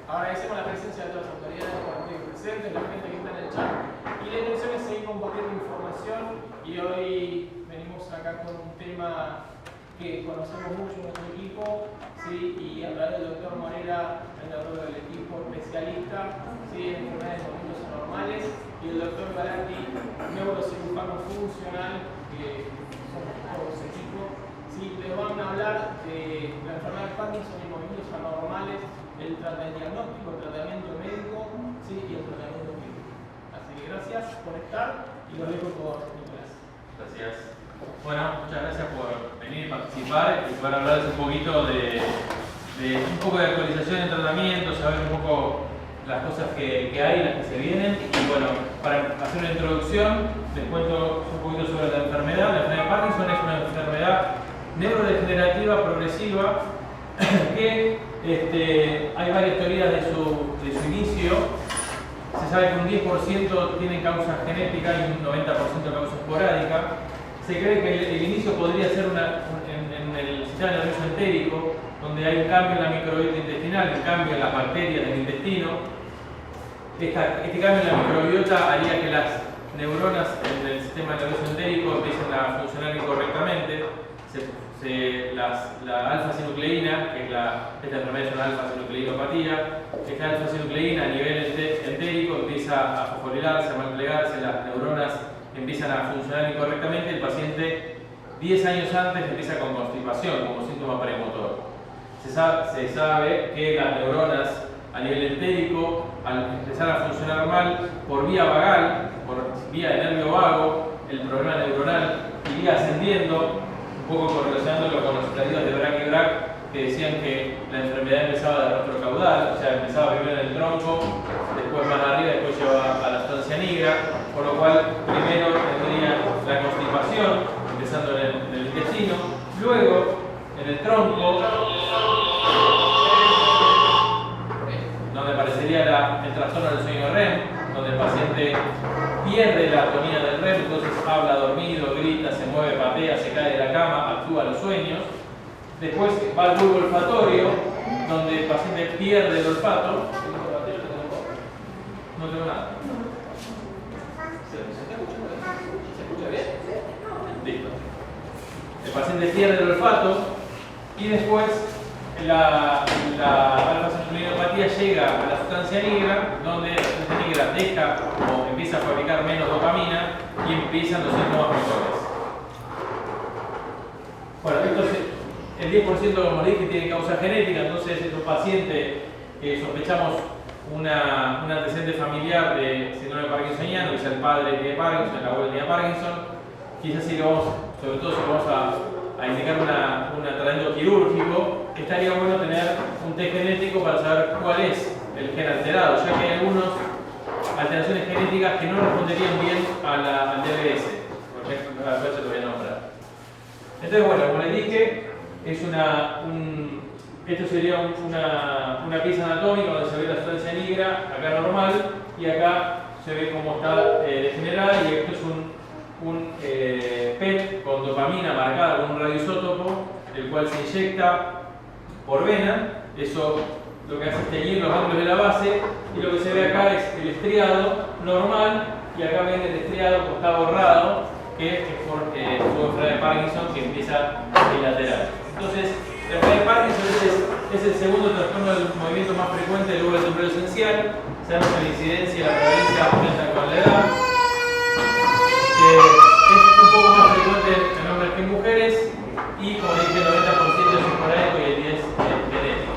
Agradecemos la presencia de todas las autoridades por aquí presentes, la gente que está en el chat. Y la intención es seguir compartiendo información. Y hoy venimos acá con un tema que conocemos mucho en nuestro equipo, ¿sí? Y a través del doctor Morera, el doctor del equipo especialista, ¿sí? En enfermedades de movimientos anormales, y el doctor Galati, neurocirujano funcional, que somos todos equipo, ¿sí? Les van a hablar de la enfermedad de Parkinson y movimientos anormales, el diagnóstico, el tratamiento médico, ¿sí? Y el tratamiento clínico. Así que gracias por estar y los dejo por Nicolás. Gracias. Bueno, muchas gracias por venir y participar y poder hablarles un poquito de un poco de actualización en tratamiento, saber un poco las cosas que hay, las que se vienen. Y bueno, para hacer una introducción, les cuento un poquito sobre la enfermedad. La enfermedad de Parkinson es una enfermedad neurodegenerativa progresiva que hay varias teorías de su inicio. Se sabe que un 10% tienen causa genética y un 90% causa esporádica. Se cree que el inicio podría ser en el sistema nervioso entérico, donde hay un cambio en la microbiota intestinal, un cambio en las bacterias del intestino. Este cambio en la microbiota haría que las neuronas en el sistema nervioso entérico empiecen a funcionar incorrectamente. La alfa-sinucleína, que esta enfermedad es una alfa-sinucleinopatía, esta alfa-sinucleína a nivel entérico empieza a fosforilarse, a malplegarse, las neuronas empiezan a funcionar incorrectamente, el paciente 10 años antes empieza con constipación como síntoma premotor. Se sabe que las neuronas a nivel entérico, al empezar a funcionar mal por vía vagal, por vía de nervio vago, el problema neuronal iría ascendiendo, un poco correlacionándolo con los estadios de Braque y Braque, que decían que la enfermedad empezaba de rostro caudal, o sea, empezaba primero en el tronco, después más arriba, después llevaba a la sustancia nigra, por lo cual primero tendría la constipación, empezando en el intestino, luego en el tronco, donde aparecería el trastorno del sueño REM, donde el paciente pierde la atonía del REM, entonces habla dormido, grita, se mueve, patea, se cae de la cama, actúa los sueños. Después va al bulbo olfatorio, donde el paciente pierde el olfato. No tengo nada. ¿Se escucha bien? Listo. El paciente pierde el olfato y después la alfa-sinucleinopatía llega a la sustancia negra, donde la sustancia negra deja o empieza a fabricar menos dopamina y empiezan los síntomas motores. Bueno, entonces el 10% como dije tiene causa genética, entonces es un paciente que sospechamos un antecedente familiar de síndrome parkinsoniano, que es el padre tiene Parkinson, el abuelo tiene Parkinson. Quizás si lo vamos, sobre todo si vamos a indicar un tratamiento quirúrgico, estaría bueno tener un test genético para saber cuál es el gen alterado, ya que hay algunas alteraciones genéticas que no responderían bien al DBS, por ejemplo, a veces lo voy a nombrar. Entonces, bueno, como les dije, esto sería una pieza anatómica donde se ve la sustancia negra, acá normal, y acá se ve cómo está degenerada, y esto es un PET con dopamina marcada con un radioisótopo, el cual se inyecta por vena. Eso lo que hace es teñir los ángulos de la base, y lo que se ve acá es el estriado normal, y acá ven el estriado que está borrado, que es por su enfermedad de Parkinson, que empieza bilateral. Entonces, la enfermedad de Parkinson es el segundo trastorno del movimiento más frecuente luego del temblor esencial. Sabemos que la incidencia y la prevalencia aumentan con la edad. Es un poco más frecuente en hombres que en mujeres, y como dije, el 90% es esporádico y el 10% es genético.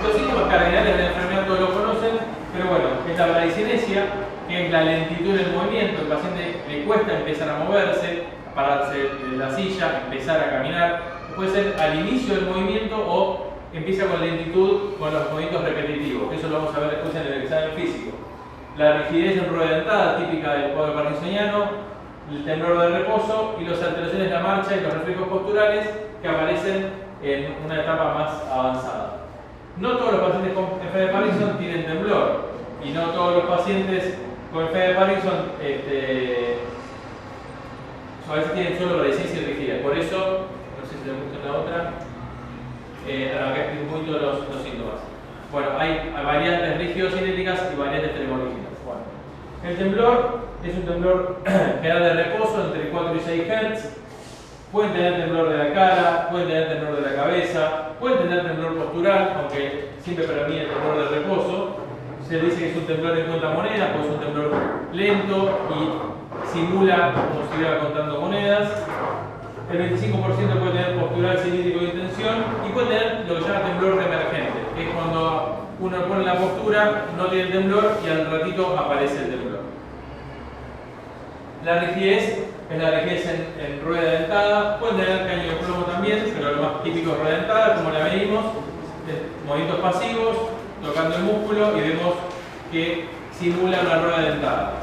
Los síntomas cardinales de la enfermedad todos lo conocen, pero bueno, es la bradicinesia, que es la lentitud en el movimiento. El paciente le cuesta empezar a moverse, pararse de la silla, empezar a caminar. Puede ser al inicio del movimiento o empieza con lentitud con los movimientos repetitivos. Eso lo vamos a ver después en el examen físico. La rigidez en rueda dentada, típica del cuadro parkinsoniano, el temblor de reposo y las alteraciones de la marcha y los reflejos posturales que aparecen en una etapa más avanzada. No todos los pacientes con enfermedad de Parkinson tienen temblor, y no todos los pacientes con enfermedad de Parkinson a veces tienen solo resistencia y rigidez. Por eso, no sé si te gusta la otra, acá explico un poquito los síntomas. Bueno, hay variantes rígido-cinéticas y variantes tremolíticas. Bueno, el temblor es un temblor que da de reposo entre 4 y 6 Hz. Pueden tener temblor de la cara, pueden tener temblor de la cabeza, pueden tener temblor postural, aunque siempre predomina el temblor de reposo. Se dice que es un temblor en cuenta monedas, pues es un temblor lento y simula como si estuviera contando monedas. El 25% puede tener postural, cinético de intención y puede tener lo que se llama temblor reemergente, que es cuando uno pone la postura, no tiene temblor y al ratito aparece el temblor. La rigidez es la rigidez en rueda dentada, pueden tener caño de plomo también, pero lo más típico es rueda dentada, como la medimos, movimientos pasivos, tocando el músculo y vemos que simula una rueda dentada.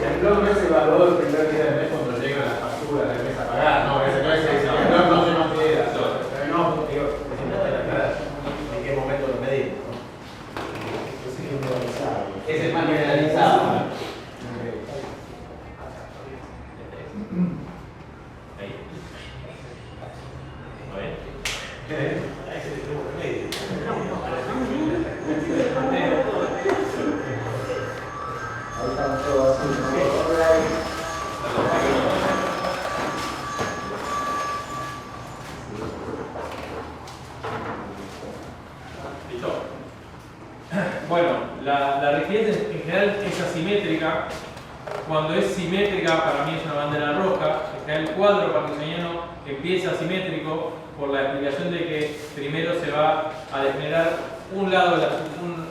El temblor no es evaluado el primer día del mes cuando llegan las facturas del mes a pagar, no, ese no es el temblor, no se considera. Pero no, digo, ¿en qué momento lo medimos? Es el más generalizado. Ahí. Ahí estamos todos así, ¿Listo? Bueno, la rigidez en general es asimétrica. Cuando es simétrica, para mí es una bandera roja. En general, el cuadro parkinsoniano empieza asimétrico por la explicación de que primero se va a degenerar un lado,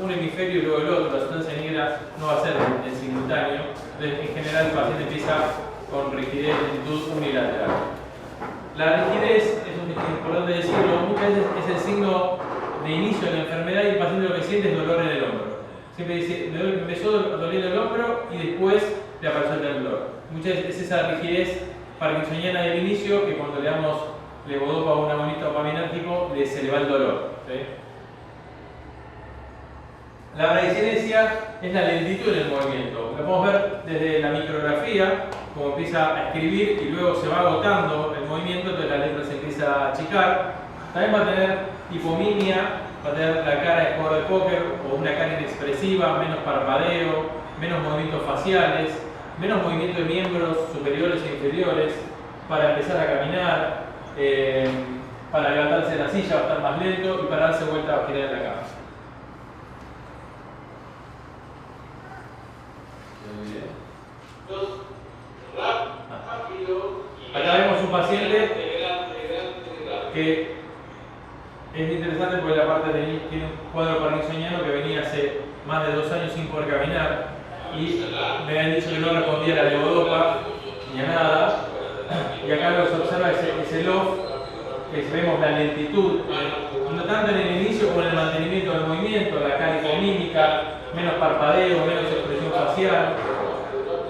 un hemisferio y luego el otro. La sustancia negra no va a ser en simultáneo. Entonces, en general, el paciente empieza con rigidez de lentitud unilateral. La rigidez, eso es importante decirlo, muchas veces es el signo de inicio de la enfermedad y el paciente lo que siente es dolor en el hombro. Siempre dice, me empezó doliendo el hombro y después le apareció el temblor. Muchas veces es esa rigidez parkinsoniana del inicio que cuando le damos levodopa o un agonista dopaminérgico se le va el dolor. ¿Sí? La bradicinesia es la lentitud en el movimiento. Lo podemos ver desde la micrografía, como empieza a escribir y luego se va agotando el movimiento, entonces la letra se empieza a achicar. También va a tener hipomimia, va a tener la cara de jugador de póker o una cara inexpresiva, menos parpadeo, menos movimientos faciales, menos movimiento de miembros superiores e inferiores, para empezar a caminar, para levantarse de la silla va a estar más lento y para darse vuelta va a girar en la cama. Acá vemos un paciente que es interesante porque la parte de tiene un cuadro parkinsoniano que venía hace más de 2 años sin poder caminar y me habían dicho que no respondía a la levodopa ni a nada. Y acá lo que se observa es el off, que vemos la lentitud, no tanto en el inicio como en el mantenimiento del movimiento, la cara hipomímica, menos parpadeo, menos expresión facial,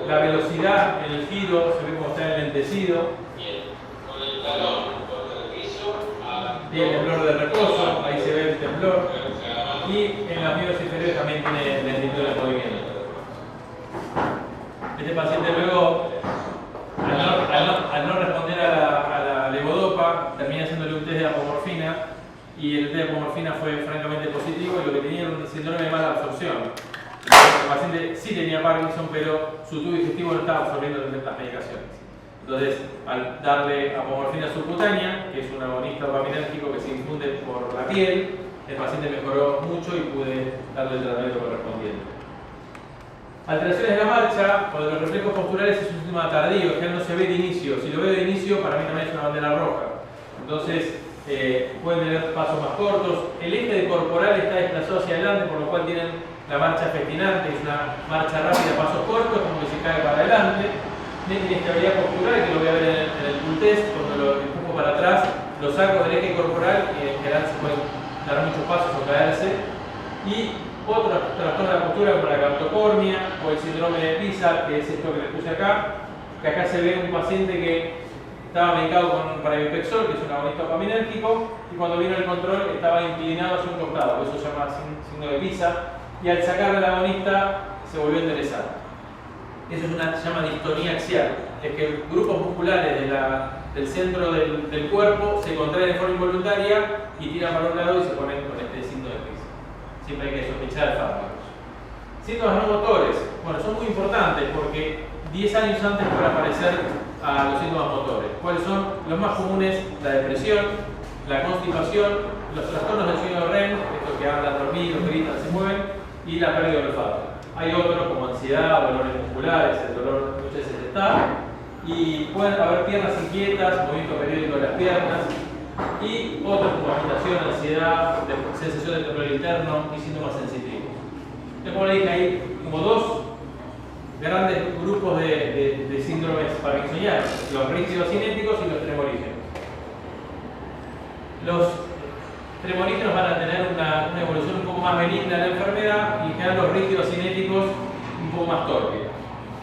la velocidad en el giro, se ve como está enlentecido. Y el temblor de reposo, ahí se ve el temblor. Y en las miembros inferiores también tiene lentitud de movimiento. Este paciente luego, al no responder a la levodopa, termina haciéndole un test de apomorfina y el test de apomorfina fue francamente positivo y lo que tenía era un síndrome de mala absorción. El paciente sí tenía Parkinson, pero su tubo digestivo no estaba absorbiendo las medicaciones. Entonces, al darle apomorfina subcutánea, que es un agonista dopaminérgico que se infunde por la piel, el paciente mejoró mucho y pude darle el tratamiento correspondiente. Alteraciones de la marcha o de los reflejos posturales es un síntoma tardío, que no se ve de inicio. Si lo veo de inicio, para mí también es una bandera roja. Entonces, pueden tener pasos más cortos. El eje corporal está desplazado hacia adelante, por lo cual tienen la marcha festinante, es una marcha rápida, pasos cortos, como que se cae para adelante. Inestabilidad postural, que lo voy a ver en el pull test, cuando lo empujo para atrás, lo saco del eje corporal y en general se pueden dar muchos pasos o caerse. Y otro trastorno de la postura como la captocornia o el síndrome de Pisa, que es esto que les puse acá, que acá se ve un paciente que estaba medicado con Pramipexol, que es un agonista dopaminérgico, y cuando vino el control estaba inclinado hacia un costado, por eso se llama signo de Pisa, y al sacar al agonista se volvió a enderezar. Eso se llama distonía axial, es que grupos musculares de la del centro del cuerpo, se contraen de forma involuntaria y tiran para un lado y se ponen con este signo de crisis. Siempre hay que sospechar fármacos. Síntomas no motores, bueno, son muy importantes porque 10 años antes van a aparecer a los síntomas motores. ¿Cuáles son? Los más comunes: la depresión, la constipación, los trastornos del sueño REM, estos que hablan, dormidos, gritan, se mueven, y la pérdida de olfato. Hay otros como ansiedad, dolores musculares, el dolor muchas veces está, y pueden haber piernas inquietas, movimiento periódico de las piernas, y otros como agitación, ansiedad, sensación de temblor interno y síntomas sensitivos. Entonces, como le dije, hay como dos grandes grupos de síndromes parkinsonianos: los rígido-cinéticos y los tremorígenos. Los tremorígenos van a tener una evolución un poco más benigna de la enfermedad, y en general los rígidos-cinéticos un poco más tórpida.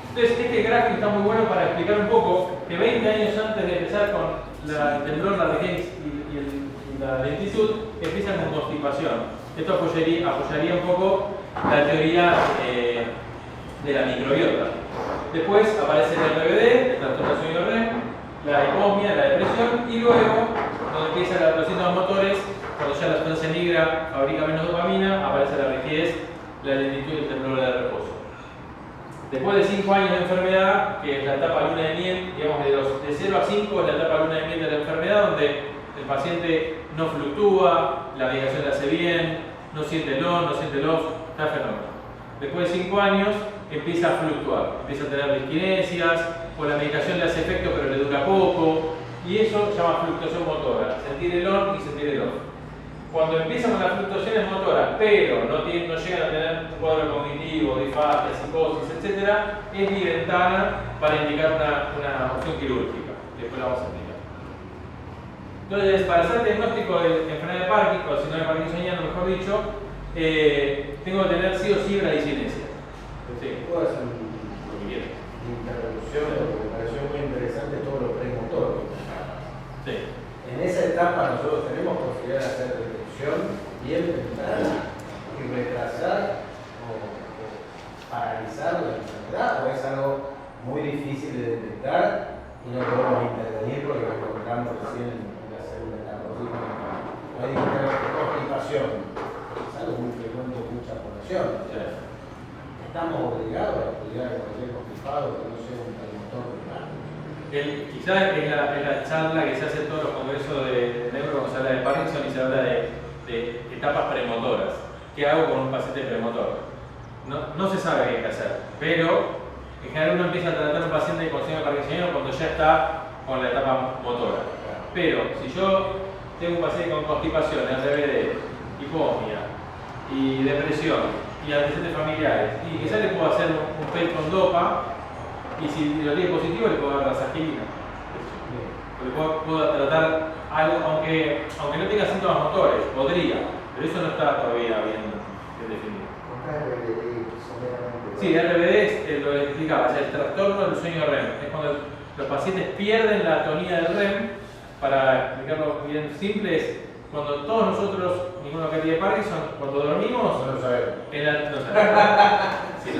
Entonces, este gráfico está muy bueno para explicar un poco que 20 años antes de empezar con el temblor, la rigidez y la lentitud, empiezan con constipación. Esto apoyaría un poco la teoría de la microbiota. Después aparece el RBD, el trastorno del sueño REM, la hiposmia, la depresión, y luego, cuando empiezan los síntomas motores, cuando ya la sustancia negra fabrica menos dopamina, aparece la rigidez, la lentitud y el temblor de reposo. Después de 5 años de enfermedad, que es la etapa luna de miel, digamos de 0 a 5 es la etapa luna de miel de la enfermedad, donde el paciente no fluctúa, la medicación le hace bien, no siente el on, no siente el off, está fenómeno. Después de 5 años empieza a fluctuar, empieza a tener disquinesias, o la medicación le hace efecto pero le dura poco, y eso se llama fluctuación motora, sentir el on y sentir el off. Cuando empiezan con las fluctuaciones motoras, pero no llegan a tener un cuadro cognitivo, disfagia, psicosis, etc., es mi ventana para indicar una opción quirúrgica. Después la vamos a explicar. Entonces, para hacer diagnóstico de enfermedad de Parkinson, o síndrome parkinsoniano, mejor dicho, tengo que tener sí o sí bradicinesia. Sí. ¿Puedo hacer una intervención? Porque me pareció muy interesante todo lo premotor. Sí. En esa etapa nosotros tenemos posibilidad de hacer detección bien temprana y retrasar o paralizar la enfermedad, o es algo muy difícil de detectar y no podemos intervenir porque lo encontramos recién en la célula de la rodilla. No hay constipación, es algo muy frecuente en mucha población. Sí. Estamos obligados a estudiar cualquier constipado que no sea un premotor primario. Quizás es la charla que se hace en todos los congresos de neuro cuando se habla de Parkinson y se habla de etapas premotoras. ¿Qué hago con un paciente premotor? No se sabe qué hay que hacer, pero en general uno empieza a tratar a un paciente con síndrome parkinsoniano cuando ya está con la etapa motora. Pero si yo tengo un paciente con constipación, RBD, hiposmia y depresión y antecedentes familiares, y quizás le puedo hacer un PET con dopa, y si lo tiene positivo le puedo dar rasagilina. Le puedo tratar algo, aunque no tenga síntomas motores, podría, pero eso no está todavía bien definido. Sí, RBD lo explicaba, es el trastorno del sueño REM. Es cuando los pacientes pierden la atonía del REM. Para explicarlo bien simple, es cuando todos nosotros, ninguno que tiene Parkinson, cuando dormimos, No lo sabemos. no sabemos. Sí,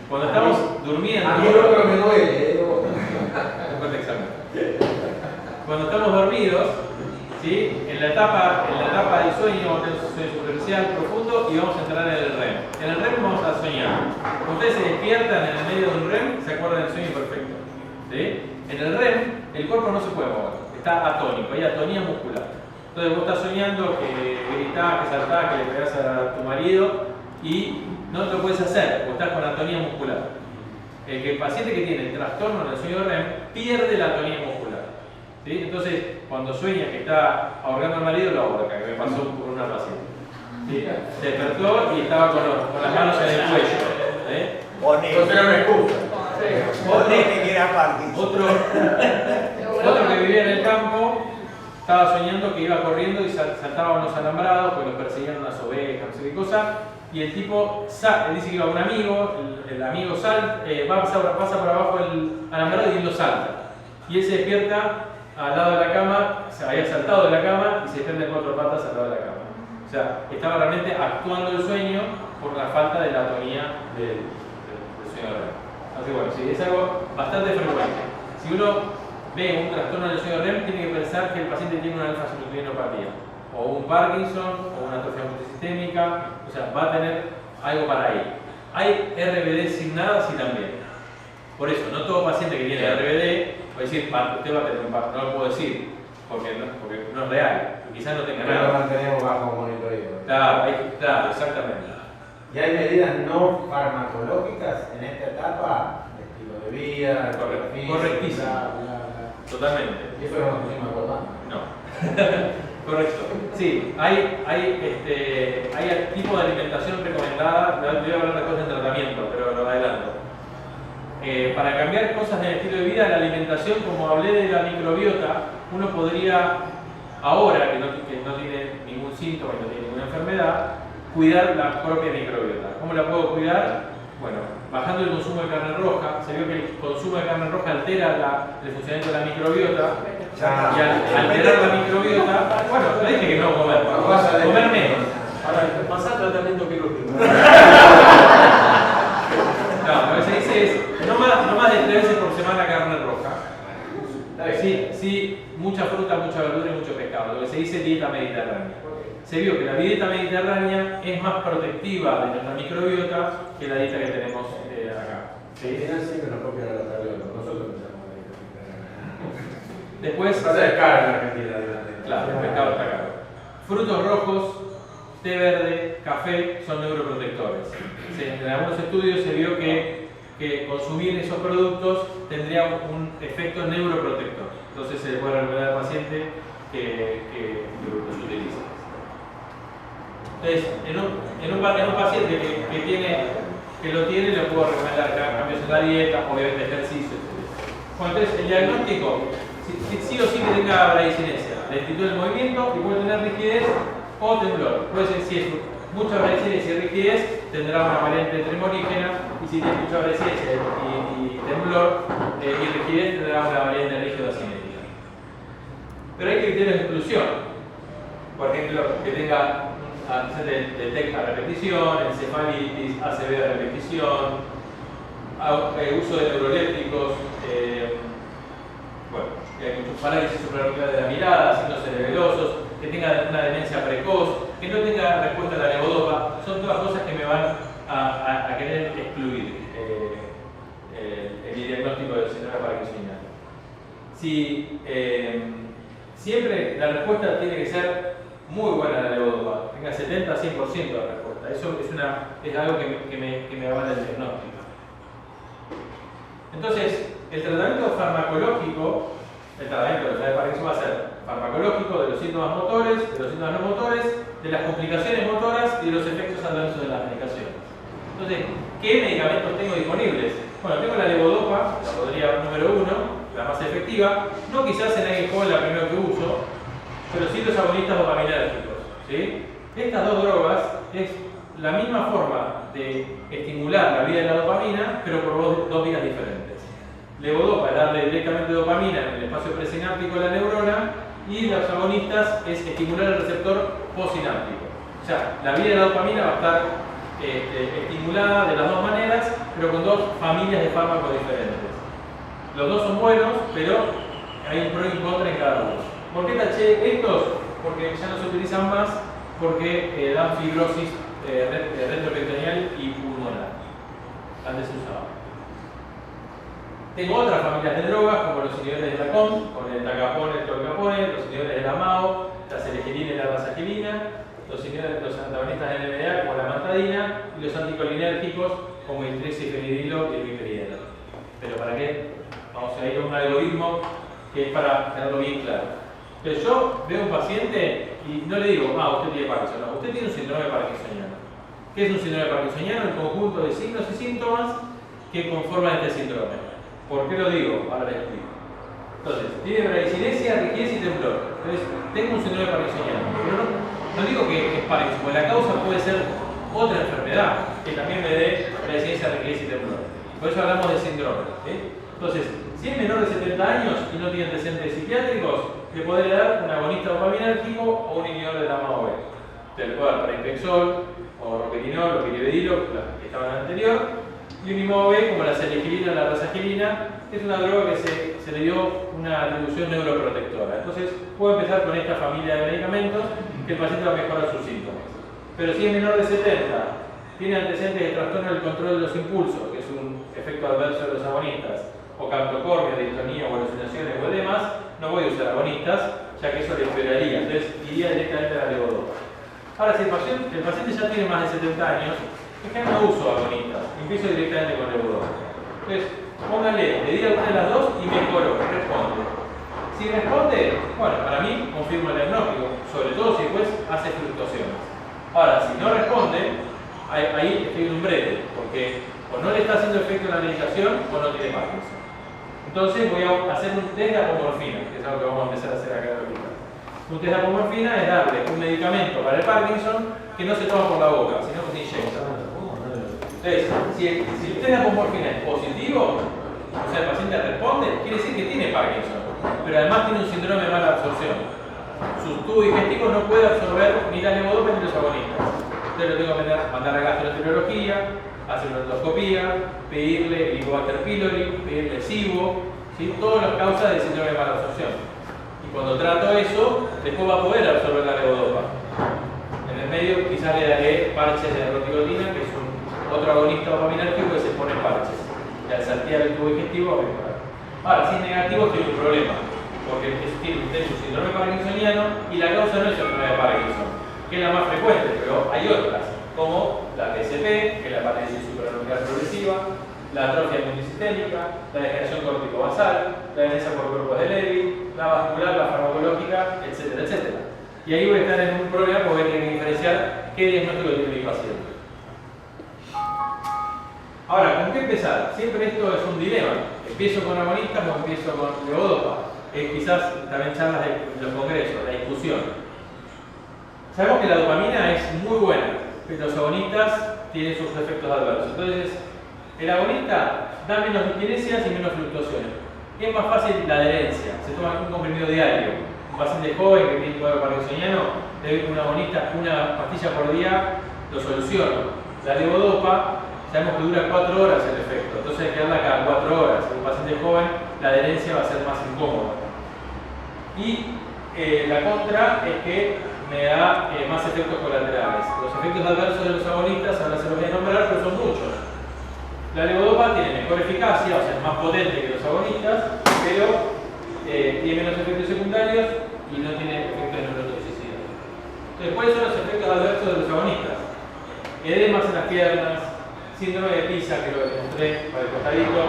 cuando estamos durmiendo. A mí el otro me duele, Cuando estamos dormidos, ¿sí? en la etapa del sueño, vamos a tener un sueño superficial profundo y vamos a entrar en el REM. En el REM vamos a soñar. Cuando ustedes se despiertan en el medio de un REM, se acuerdan del sueño perfecto. ¿Sí? En el REM, el cuerpo no se puede mover, está atónico, hay atonía muscular. Entonces vos estás soñando que gritás, que saltás, que le pegás a tu marido y no lo puedes hacer porque estás con atonía muscular. El paciente que tiene el trastorno en el sueño REM pierde la atonía muscular. ¿Sí? Entonces, cuando sueña que está ahorcando al marido, lo ahorca, que me pasó por una paciente. ¿Sí? Se despertó y estaba con las manos en el cuello. ¿Sí? Entonces no me excusa. Que era Parkinson. Otro que vivía en el campo estaba soñando que iba corriendo y saltaba unos alambrados, pues los perseguían unas ovejas, no sé qué cosa. Y el tipo él dice que iba un amigo, el amigo pasa por abajo el alambrado y él lo salta. Y él se despierta al lado de la cama, se había saltado de la cama y se despierta en 4 patas al lado de la cama. O sea, estaba realmente actuando el sueño por la falta de la atonía del sueño REM. Así que bueno, sí, es algo bastante frecuente. Si uno ve un trastorno del sueño REM, tiene que pensar que el paciente tiene una alfa-cinucleinopatía, o un Parkinson, o una atrofia multisistémica, o sea, va a tener algo para ahí. ¿Hay RBD asignadas? Sí, también. Por eso, no todo paciente que tiene RBD va a decir, usted va a tener un Parkinson, no lo puedo decir, porque no es real, quizás no tenga Pero lo nada. mantenemos bajo monitoreo. Claro, exactamente. ¿Y hay medidas no farmacológicas en esta etapa? Estilo de vida, Correctísimo. bla. Totalmente. Y eso no nos pusimos acordando. No. Correcto. Sí, hay tipo de alimentación recomendada. Voy a hablar de cosas de tratamiento, pero lo adelanto. Para cambiar cosas en el estilo de vida, la alimentación, como hablé de la microbiota, uno podría, ahora que no tiene ningún síntoma y no tiene ninguna enfermedad, cuidar la propia microbiota. ¿Cómo la puedo cuidar? Bueno, bajando el consumo de carne roja. Se vio que el consumo de carne roja altera el funcionamiento de la microbiota. Y al alterar la microbiota, bueno, no dije que no comer, comer menos. Ahora, pasar tratamiento quirúrgico. No, lo que se dice es no más de 3 veces por semana carne roja. Sí, mucha fruta, mucha verdura y mucho pescado. Lo que se dice dieta mediterránea. Se vio que la dieta mediterránea es más protectiva de nuestra microbiota que la dieta que tenemos acá. Sí, siempre nos copian a los tariolos. Nosotros empezamos la dieta mediterránea. Después, Pasa de caro en Argentina. claro, el pescado está caro. Frutos rojos, té verde, café son neuroprotectores. En algunos estudios se vio que consumir esos productos tendría un efecto neuroprotector. Entonces se le puede recomendar al paciente que los utilice. Entonces, en un paciente que lo tiene, le puedo recomendar cambios en la dieta, obviamente ejercicio, etc. Bueno, entonces el diagnóstico, sí o sí que tenga bradicinesia, lentitud del movimiento y puede tener rigidez o temblor. Puede ser, si es mucha bradicinesia y rigidez, tendrá una variante tremorígena, y si tiene mucha bradicinesia y temblor y rigidez, tendrá una variante rígido-asimétrica. Pero hay criterios de exclusión. Por ejemplo, que tenga de TEC a repetición, encefalitis, ACV a repetición, uso de neurolépticos, hay muchos parálisis suprarrenal de la mirada, signos cerebelosos, que tenga una demencia precoz, que no tenga respuesta a la levodopa, son todas cosas que me van a querer excluir el diagnóstico del síndrome parkinsoniano. Si siempre la respuesta tiene que ser muy buena la levodopa, tenga 70-100% de respuesta. Eso es algo que me avala el diagnóstico. Entonces, el tratamiento farmacológico, el tratamiento de Parkinson va a ser farmacológico de los síntomas motores, de los síntomas no motores, de las complicaciones motoras y de los efectos adversos de la medicación. Entonces, ¿qué medicamentos tengo disponibles? Bueno, tengo la levodopa, la podría número 1, la más efectiva, no quizás en alguien joven la primera que uso, pero sí los agonistas dopaminérgicos. ¿Sí? Estas dos drogas es la misma forma de estimular la vía de la dopamina, pero por dos vías diferentes. Levodopa es darle directamente dopamina en el espacio presináptico de la neurona, y los agonistas es estimular el receptor postsináptico. O sea, la vía de la dopamina va a estar estimulada de las dos maneras, pero con dos familias de fármacos diferentes. Los dos son buenos, pero hay un pro y un contra en cada uno. ¿Por qué taché estos? Porque ya no se utilizan más, porque dan fibrosis retroperitoneal y pulmonar. Antes se usaba. Tengo otras familias de drogas, como los inhibidores de la COM, con el tacapone, el tolcapone, los inhibidores de la MAO, la selegelina y la rasagilina, los antagonistas de NMDA, como la mantadina, y los anticolinérgicos, como el tricifenidilo y el biperinidino. Pero ¿para qué? Vamos a ir a un algoritmo que es para tenerlo bien claro. Pero yo veo un paciente y no le digo, usted tiene Parkinson, no, usted tiene un síndrome parkinsoniano. ¿Qué es un síndrome parkinsoniano? El conjunto de signos y síntomas que conforman este síndrome. ¿Por qué lo digo? Ahora les explico. Entonces, tiene bradicinesia, rigidez y temblor. Entonces, tengo un síndrome parkinsoniano. Pero no digo que es Parkinson, porque la causa puede ser otra enfermedad que también me dé bradicinesia, rigidez y temblor. Por eso hablamos de síndrome. Entonces, si es menor de 70 años y no tiene antecedentes psiquiátricos, le podré dar un agonista dopaminérgico o un inhibidor de la MAO-B. Te le puedo dar parainpexol o ropetinol o pirivedilo, que estaban en el anterior. y un IMOB como la seligilina o la rasagelina, es una droga que se le dio una atribución neuroprotectora. Entonces puedo empezar con esta familia de medicamentos que el paciente va a mejorar sus síntomas. Pero si es menor de 70, tiene antecedentes de trastorno del control de los impulsos, que es un efecto adverso de los agonistas, o captocormia, distonía o alucinaciones o demás, no voy a usar agonistas, ya que eso le empeoraría. Entonces iría directamente a la levodopa. Ahora, si el paciente ya tiene más de 70 años, es que no uso agonistas, empiezo directamente con levodopa. Entonces, póngale, le di alguna de las dos y mejoró, responde. Si responde, bueno, para mí confirmo el diagnóstico, sobre todo si después hace fluctuaciones. Ahora, si no responde, ahí estoy en un brete, porque o no le está haciendo efecto la medicación o no tiene Parkinson. Entonces voy a hacer un test de apomorfina, que es algo que vamos a empezar a hacer acá en la hospital. Un test de apomorfina es darle un medicamento para el Parkinson que no se toma por la boca, sino que se inyecta. Entonces, si el test de apomorfina es positivo, o sea, el paciente responde, quiere decir que tiene Parkinson, pero además tiene un síndrome de mala absorción. Su tubo digestivo no puede absorber ni la levodopa ni los agonistas. Entonces lo tengo que mandar a gastroenterología, hacer una endoscopía, pedirle Helicobacter pylori, pedirle SIBO, ¿sí? Todas las causas del síndrome de mala absorción. Y cuando trato eso, después va a poder absorber la levodopa. En el medio quizás le daré parches de roticotina, que es otro agonista dopaminérgico que se pone parches. Y al saltear el tubo digestivo va a mejorar. Ahora, si es negativo, tiene un problema, porque tiene un síndrome parkinsoniano y la causa no es el enfermedad de Parkinson, que es la más frecuente, pero hay otras, como la PSP, que es la parálisis supranuclear progresiva, la atrofia multisistémica, la degeneración corticobasal, la demencia por cuerpos de Levy, la vascular, la farmacológica, etcétera, etcétera. Y ahí voy a estar en un problema porque tengo que diferenciar qué diagnóstico tiene mi paciente. Ahora, ¿con qué empezar? Siempre esto es un dilema. ¿Empiezo con agonistas o empiezo con levodopa? Quizás también charlas de los congresos, la discusión. Sabemos que la dopamina es muy buena, pero los agonistas tienen sus efectos adversos. Entonces, el agonista da menos diskinesias y menos fluctuaciones. Es más fácil la adherencia, se toma un comprimido diario. Un paciente joven que tiene un cuadro parkinsoniano, le doy un agonista, una pastilla por día, lo soluciono. La levodopa, sabemos que dura 4 horas el efecto, entonces hay que darla cada 4 horas. En un paciente joven, la adherencia va a ser más incómoda. Y la contra es que me da más efectos colaterales. Los efectos adversos de los agonistas, ahora se los voy a nombrar, pero son muchos. La levodopa tiene mejor eficacia, o sea, es más potente que los agonistas, pero tiene menos efectos secundarios y no tiene efectos de neurotoxicidad. Entonces, ¿cuáles son los efectos adversos de los agonistas? Edemas en las piernas, síndrome de Pisa, que lo demostré para el costadito,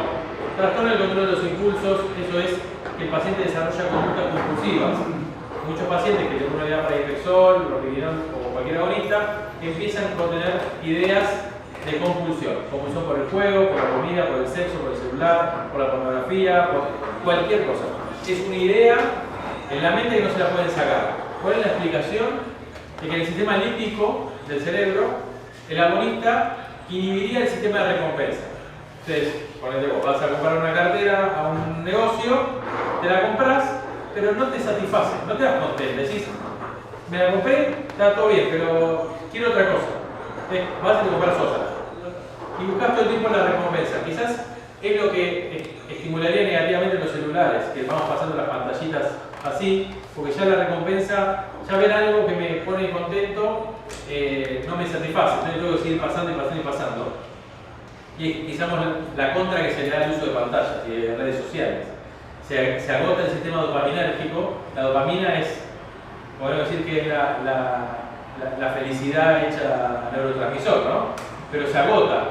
trastorno del control de los impulsos, eso es que el paciente desarrolla conductas compulsivas. Muchos pacientes que tienen una idea para Ifexol, Ropinirol o cualquier agonista, empiezan a tener ideas de compulsión. Compulsión por el juego, por la comida, por el sexo, por el celular, por la pornografía, por cualquier cosa. Es una idea en la mente que no se la pueden sacar. ¿Cuál es la explicación? De que en el sistema límbico del cerebro, el agonista inhibiría el sistema de recompensa. Entonces, ponete vos, vas a comprar una cartera a un negocio, te la compras, pero no te satisface, no te das contento. Decís, me la compré, está todo bien, pero quiero otra cosa. Vas a comprar otra. Y buscas todo el tiempo la recompensa. Quizás es lo que estimularía negativamente los celulares, que vamos pasando las pantallitas así, porque ya la recompensa, ya ver algo que me pone contento, no me satisface. Entonces tengo que seguir pasando y pasando y pasando. Y quizás la contra que se le da el uso de pantallas y de redes sociales. Se agota el sistema dopaminérgico. La dopamina es, podemos decir que es la felicidad hecha neurotransmisor, ¿no? Pero se agota.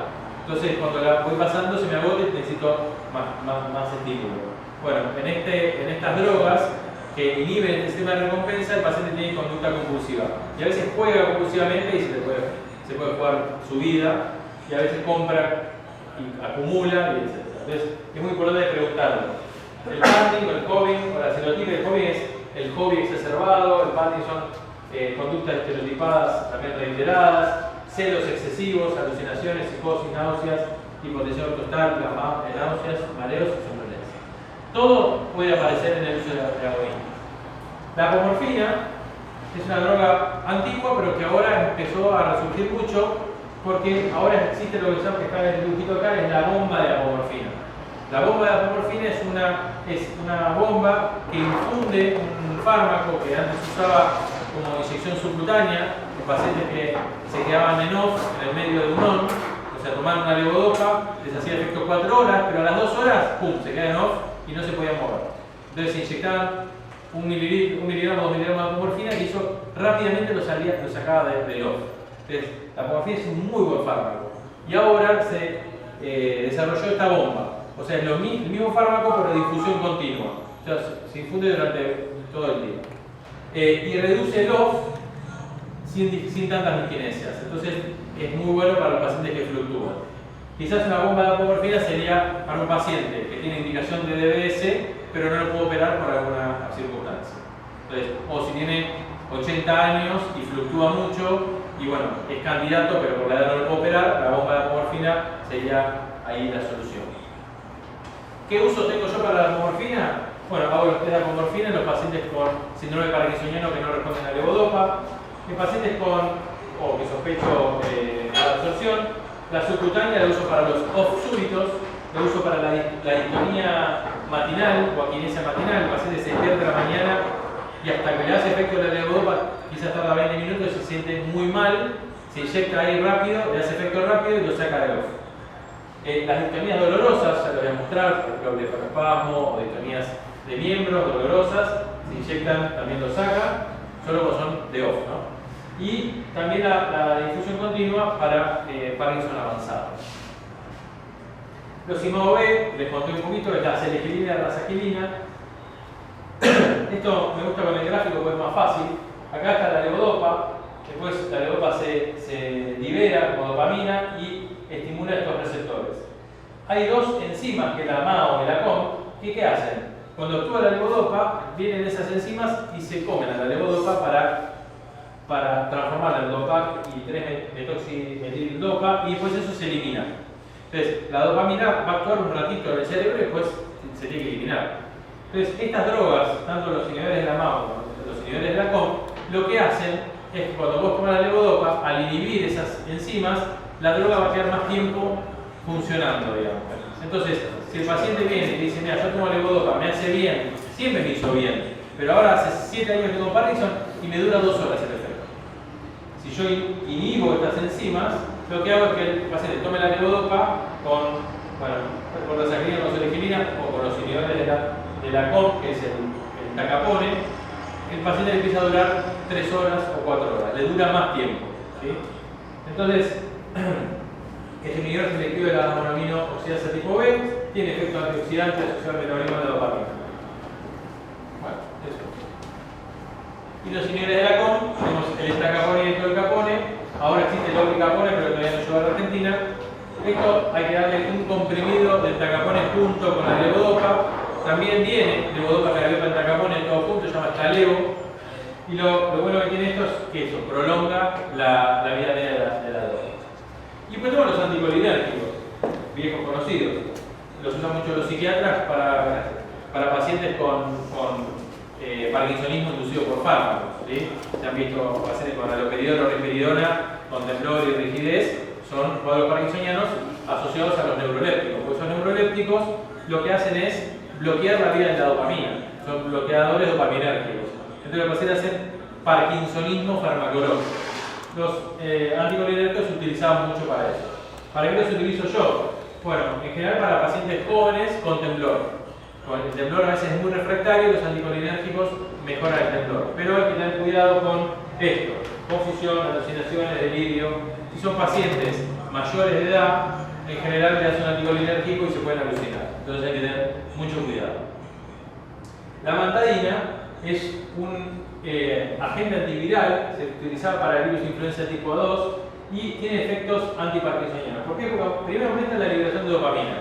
Entonces cuando la voy pasando se me agota y necesito más estímulo. Bueno, en estas drogas que inhiben el sistema de recompensa, el paciente tiene conducta compulsiva. Y a veces juega compulsivamente y se puede jugar su vida, y a veces compra y acumula, y etc. Entonces es muy importante preguntarlo. El Parkinson, el hobby, o la estereotipia, el hobby es el hobby exacerbado, el Parkinson, conductas estereotipadas también reiteradas, celos excesivos, alucinaciones, psicosis, náuseas, hipotensión ortostática, náuseas, mareos y somnolencia. Todo puede aparecer en el uso de la agonista. La apomorfina es una droga antigua, pero que ahora empezó a resurgir mucho porque ahora existe lo que se llama, que está en el dibujito acá, es la bomba de apomorfina. La bomba de apomorfina es una bomba que infunde un fármaco que antes se usaba como inyección subcutánea en pacientes que se quedaban en off, en el medio de un on, o sea, tomaban una levodopa, les hacía efecto 4 horas, pero a las 2 horas, pum, se quedaban en off y no se podían mover. Entonces se inyectaban 1 miligramo, 2 miligramos de apomorfina y eso rápidamente lo sacaba del off. Entonces, la apomorfina es un muy buen fármaco. Y ahora se desarrolló esta bomba. O sea, es el mismo fármaco pero de difusión continua. O sea, se infunde durante todo el día. Y reduce el off sin tantas disquinesias. Entonces, es muy bueno para los pacientes que fluctúan. Quizás una bomba de apomorfina sería para un paciente que tiene indicación de DBS, pero no lo puede operar por alguna circunstancia. Entonces, o si tiene 80 años y fluctúa mucho, y bueno, es candidato, pero por la edad no lo puede operar, la bomba de apomorfina sería ahí la solución. ¿Qué uso tengo yo para la apomorfina? Bueno, hago los test de apomorfina en los pacientes con síndrome parkinsoniano que no responden a levodopa, en pacientes o que sospecho la absorción. La subcutánea la uso para los off súbitos, la uso para la distonía matinal o aquinesia matinal. El paciente se despierta a la mañana y hasta que le hace efecto la levodopa, quizás tarda 20 minutos y se siente muy mal, se inyecta ahí rápido, le hace efecto rápido y lo saca de off. Las distonías dolorosas, ya lo voy a mostrar, por ejemplo, blefarospasmo o distonías de miembros dolorosas, se inyectan, también lo saca, solo cuando son de off, ¿no? Y también la difusión continua para Parkinson avanzado. Los IMAO-B, les conté un poquito, es la selequilina y la rasaquilina. Esto me gusta con el gráfico porque es más fácil. Acá está la levodopa, después la levodopa se libera como dopamina y estimula estos receptores. Hay dos enzimas, que es la MAO y la COM, que ¿qué hacen? Cuando actúa la levodopa, vienen esas enzimas y se comen a la levodopa para transformarla en dopac y 3-metoximetildopa y después eso se elimina. Entonces, la dopamina va a actuar un ratito en el cerebro y después se tiene que eliminar. Entonces, estas drogas, tanto los inhibidores de la MAO como los inhibidores de la COM, lo que hacen es que cuando vos tomas la levodopa, al inhibir esas enzimas, la droga va a quedar más tiempo funcionando, digamos. Entonces, si el paciente viene y dice, mira, yo tomo levodopa, me hace bien, siempre me hizo bien, pero ahora hace 7 años que tengo Parkinson y me dura 2 horas el efecto. Si yo inhibo estas enzimas, lo que hago es que el paciente tome la levodopa con la sacarina, con selequilina o con los inhibidores de la COM, que es el tacapone, el paciente le empieza a durar 3 horas o 4 horas, le dura más tiempo, ¿sí? Entonces, este inhibidor selectivo de la monoamino oxidasa tipo B tiene efecto antioxidante asociado al metabolismo de la dopamina. Bueno, eso. Y los inhibidores de la COM, tenemos el estacapone y el tolcapone. Ahora existe el obricapone, pero todavía no llegó a la Argentina. Esto hay que darle un comprimido del tacapone junto con la levodopa. También viene levodopa, carbidopa, tacapone, todo junto, se llama Chalevo. Y lo bueno que tiene esto es que eso prolonga la vida media de la droga. Y después tenemos los anticolinérgicos, viejos conocidos. Los usan mucho los psiquiatras para pacientes con parkinsonismo inducido por fármacos, ¿sí? Se han visto pacientes con haloperidol o risperidona, con temblor y rigidez, son cuadros parkinsonianos asociados a los neurolépticos, porque esos neurolépticos lo que hacen es bloquear la vida de la dopamina, son bloqueadores dopaminérgicos. Entonces los pacientes hacen parkinsonismo farmacológico. Los anticolinérgicos se utilizaban mucho para eso. ¿Para qué los utilizo yo? Bueno, en general para pacientes jóvenes con temblor. El temblor a veces es muy refractario y los anticolinérgicos mejoran el temblor. Pero hay que tener cuidado con esto: confusión, alucinaciones, delirio. Si son pacientes mayores de edad, en general le hacen un anticolinérgico y se pueden alucinar. Entonces hay que tener mucho cuidado. La amantadina es un agente antiviral, se utilizaba para el virus influenza tipo 2 y tiene efectos antiparkinsonianos. ¿Por qué? Porque primero aumenta la liberación de dopamina.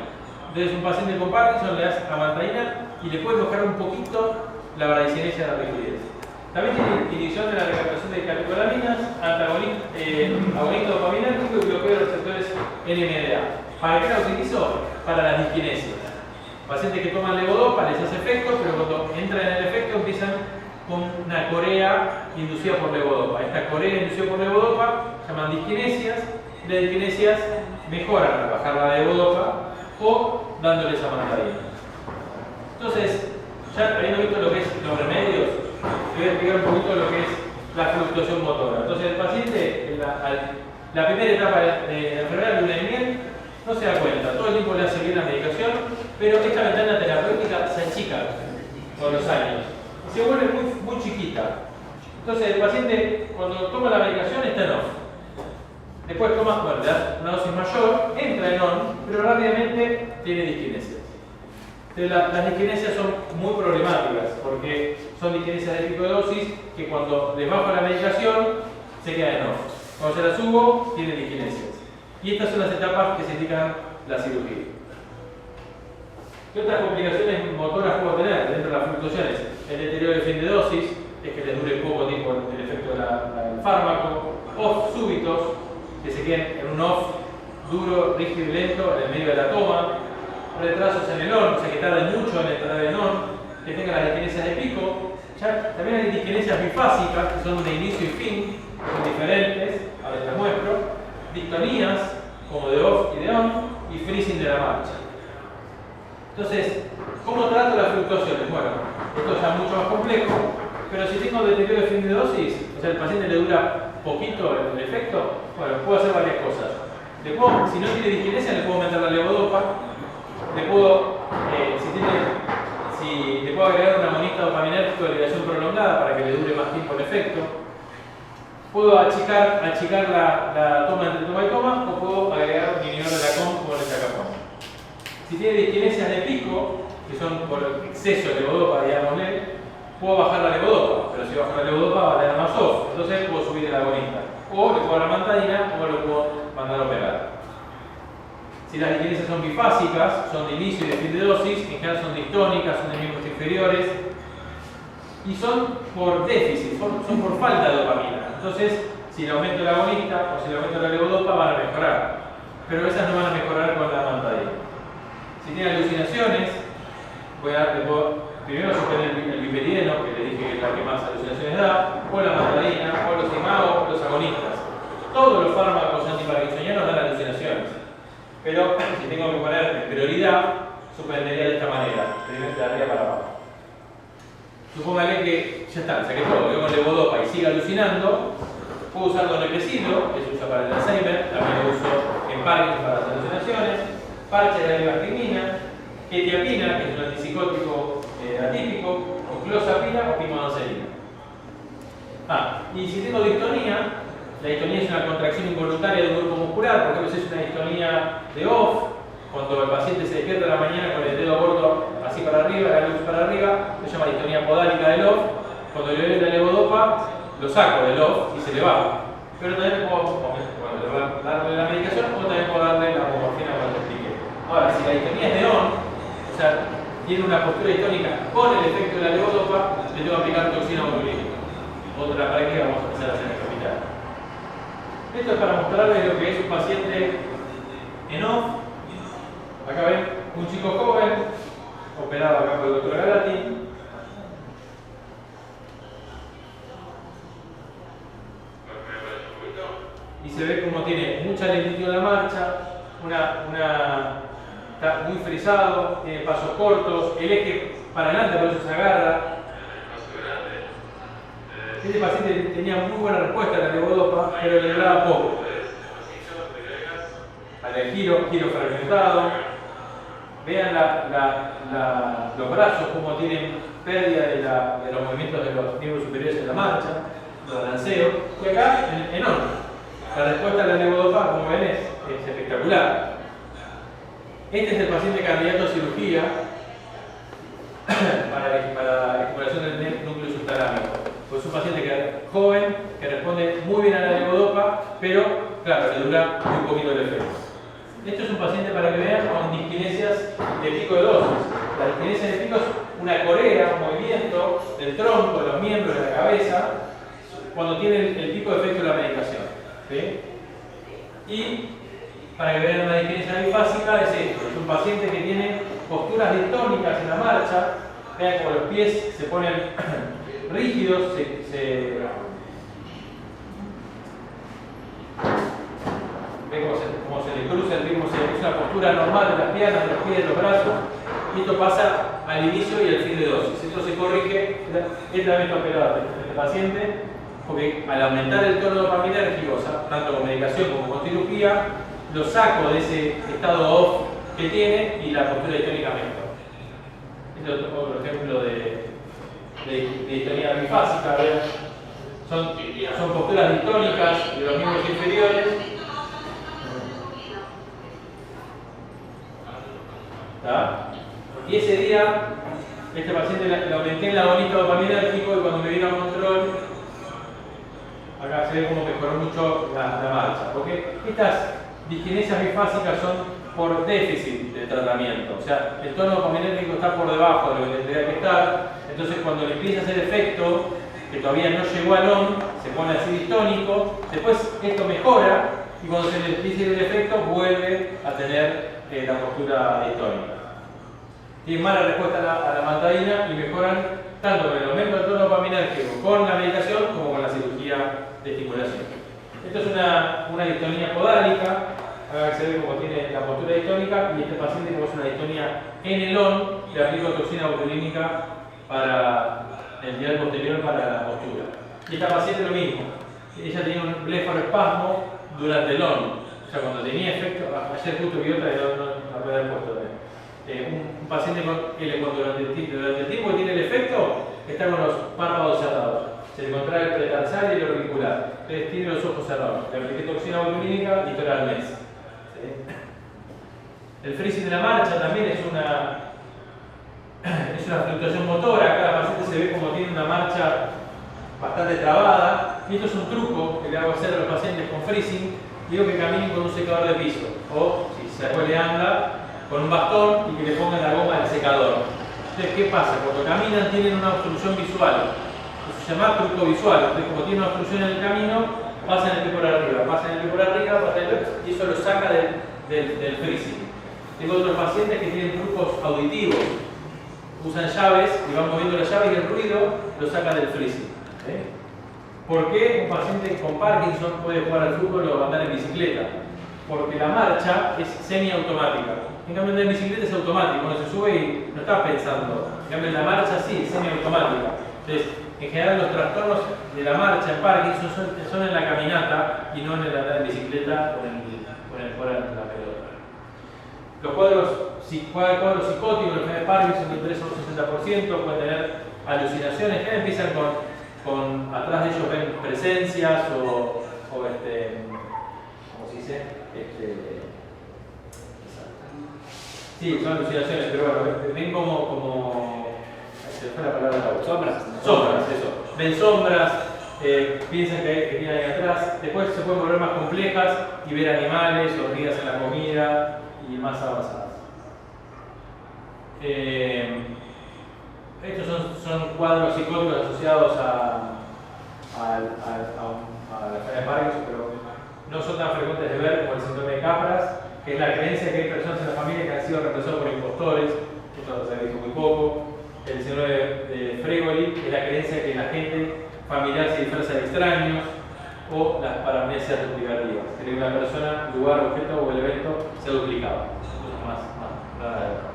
Entonces un paciente con Parkinson le das amantadina y le puede bajar un poquito la bradicinesia de la rigidez. También tiene inhibición de la recaptación de catecolaminas, agonista dopaminérgico y bloqueo de los receptores NMDA. ¿Para qué la utilizo? Para las disquinesias. Pacientes que toman levodopa les hace efecto, pero cuando entran en el efecto empiezan con una corea inducida por levodopa. Esta corea inducida por levodopa se llaman disquinesias y las disquinesias mejoran al bajar la levodopa o dándoles amantadina. Entonces, ya habiendo visto lo que es los remedios, te voy a explicar un poquito lo que es la fluctuación motora. Entonces, el paciente, la primera etapa de la enfermedad de luna de miel, no se da cuenta, todo el tiempo le hace bien la medicación, pero esta ventana terapéutica se achica con los años y se vuelve muy chiquita. Entonces, el paciente, cuando toma la medicación, está en off. Después toma, bueno, le da una dosis mayor, entra en on, pero rápidamente tiene disquinesias. Entonces, las disquinesias son muy problemáticas porque son disquinesias de pico de dosis que cuando les bajo la medicación se queda en off. Cuando se las subo, tiene disquinesias. Y estas son las etapas que se indican la cirugía. ¿Qué otras complicaciones motoras puedo tener dentro de las fluctuaciones? El deterioro de fin de dosis, es que les dure poco tiempo el efecto del fármaco, off súbitos, que se queden en un off duro, rígido y lento en el medio de la toma, retrasos en el on, o sea que tarden mucho en entrar en on, que tengan las disquinesias de pico. Ya, también hay disquinesias bifásicas, que son de inicio y fin, son diferentes, ahora te las muestro. Distonías, como de off y de on, y freezing de la marcha. Entonces, ¿cómo trato las fluctuaciones? Bueno, esto ya es mucho más complejo, pero si tengo deterioro de fin de dosis, o sea, el paciente le dura poquito el efecto, bueno, puedo hacer varias cosas. Si no tiene disquinesia, le puedo aumentar la levodopa, le puedo agregar una monista dopaminérgica de liberación prolongada para que le dure más tiempo el efecto. Puedo achicar la toma entre toma y toma, o puedo agregar un inhibidor de la COM como el sacapón. Si tiene disquinesias de pico, que son por exceso de levodopa, digámosle, puedo bajar la levodopa, pero si bajo la levodopa va a tener más off, entonces puedo subir el agonista. O le puedo dar la mantadina, o lo puedo mandar a operar. Si las disquinesias son bifásicas, son de inicio y de fin de dosis, en general son distónicas, son de miembros inferiores, y son por déficit, son por falta de dopamina. Entonces, si le aumento el agonista o si le aumento la levodopa, van a mejorar. Pero esas no van a mejorar con la mantadina. Si tiene alucinaciones, primero suspender el biperideno, que le dije que es la que más alucinaciones da, o la mantadina, o los IMAO, o los agonistas. Todos los fármacos antiparkinsonianos dan alucinaciones. Pero si tengo que poner en prioridad, suspendería de esta manera, de arriba para abajo. Supóngale que ya está, saqué todo, que con levodopa y sigue alucinando, puedo usar donepezilo, que se usa para el Alzheimer, también lo uso en Parkinson para las alucinaciones, parche de ribastimina, quetiapina, que es un antipsicótico atípico, o clozapina o pimavanserin. Y si tengo distonía, la distonía es una contracción involuntaria de un grupo muscular, por ejemplo, si es una distonía de off, cuando el paciente se despierta en la mañana con el dedo gordo así para arriba, la luz para arriba, se llama distonía podálica del off. Cuando le doy la levodopa, lo saco del off y se le baja. Pero también puedo darle la medicación o también puedo darle la morfina cuando te expliqué. Ahora, si la distonía es de on, o sea, tiene una postura distónica con el efecto de la levodopa, le tengo que aplicar toxina botulínica. Otra práctica que vamos a empezar a hacer en el hospital. Esto es para mostrarles lo que es un paciente en off. Acá ven un chico joven, operado acá por el doctor Galati. Y se ve como tiene mucha lentitud en la marcha, está muy frisado, tiene pasos cortos, el eje para adelante por eso se agarra. Este paciente tenía muy buena respuesta a la levodopa, pero le duraba poco. Al giro fragmentado. Vean los brazos, como tienen pérdida de los movimientos de los miembros superiores en la marcha, los balanceos. Y acá, en on, la respuesta a la levodopa, como ven, es espectacular. Este es el paciente candidato a cirugía para estimulación del núcleo subtalámico. Pues es un paciente joven, que responde muy bien a la levodopa, pero, claro, le dura muy poquito el efecto. Esto es un paciente, para que vean, con disquinesias de pico de dosis. La disquinesia de pico es una corea, un movimiento del tronco, de los miembros, de la cabeza, cuando tiene el tipo de efecto de la medicación. ¿Sí? Y para que vean una disquinesia bifásica es esto: es un paciente que tiene posturas distónicas en la marcha. Vean como los pies se ponen rígidos, ve cómo se le cruza el ritmo, es una postura normal de las piernas, de los pies, de los brazos, y esto pasa al inicio y al fin de dosis. Esto se corrige, este también está operado este paciente, porque al aumentar el tono dopaminérgico, tanto con medicación como con cirugía, lo saco de ese estado off que tiene y la postura distónica mejora. Este es otro ejemplo de distonía bifásica. Son posturas distónicas de los miembros inferiores. ¿Está? Y ese día, este paciente le aumenté el agonista dopaminérgico y cuando me vino a control, acá se ve cómo mejoró mucho la marcha. Porque estas diskinesias bifásicas son por déficit de tratamiento. O sea, el tono dopaminérgico está por debajo de lo que tendría que estar. Entonces, cuando le empieza a hacer efecto, que todavía no llegó al ON, se pone así distónico. Después, esto mejora y cuando se le empieza el efecto, vuelve a tener la postura distónica. Tienen mala respuesta a la mantadina y mejoran tanto con el aumento del tono dopaminérgico con la medicación como con la cirugía de estimulación. Esto es una distonía podálica. Acá se ve como tiene la postura distónica y este paciente, como es una distonía en el ON, le aplico toxina botulínica para el nivel posterior para la postura. Y esta paciente lo mismo. Ella tenía un blefaroespasmo durante el ON. O sea, cuando tenía efecto, ayer justo vi otra y no la puede haber puesto también. Un paciente que cuando durante el tiempo que tiene el efecto, está con los párpados cerrados. Se le contrae el pretarsal y el auricular. Entonces tiene los ojos cerrados. Le apliqué toxina botulínica y todo al mes. El freezing de la marcha también es una fluctuación motora. Acá la paciente se ve como tiene una marcha bastante trabada. Y esto es un truco que le hago hacer a los pacientes con freezing. Digo que caminen con un secador de piso. O, si se puede, anda con un bastón y que le pongan la goma del secador. Entonces, ¿qué pasa? Cuando caminan tienen una obstrucción visual. Eso se llama truco visual. Entonces, como tienen una obstrucción en el camino, pasan el pie por arriba, y eso lo saca del freezing. Tengo otros pacientes que tienen trucos auditivos. Usan llaves y van moviendo la llave y el ruido lo saca del freezing. ¿Por qué un paciente con Parkinson puede jugar al fútbol o andar en bicicleta? Porque la marcha es semiautomática. En cambio, en bicicleta es automático, uno se sube y no está pensando. En cambio, en la marcha sí, es semiautomática. Entonces, en general, los trastornos de la marcha en Parkinson son en la caminata y no en el andar en bicicleta o en el fuera de la pelota. Los cuadros psicóticos, los de Parkinson, de 3 o 60%, pueden tener alucinaciones que empiezan con atrás de ellos ven presencias o ¿cómo se dice? Sí, son alucinaciones, pero bueno, ven como se fue la palabra sombras, eso. Ven sombras, piensan que tienen ahí atrás. Después se pueden volver más complejas y ver animales, hormigas en la comida y más avanzadas. Estos son cuadros psicóticos asociados a la enfermedad de Parkinson, pero no son tan frecuentes de ver como el síndrome de Capras, que es la creencia que hay personas en la familia que han sido reemplazados por impostores. Esto se ha visto muy poco. El síndrome de Fregoli es la creencia que la gente familiar se disfraza de extraños, o las paramnesias duplicativas, que una persona, lugar, objeto o el evento se ha duplicado. Esto es más raro.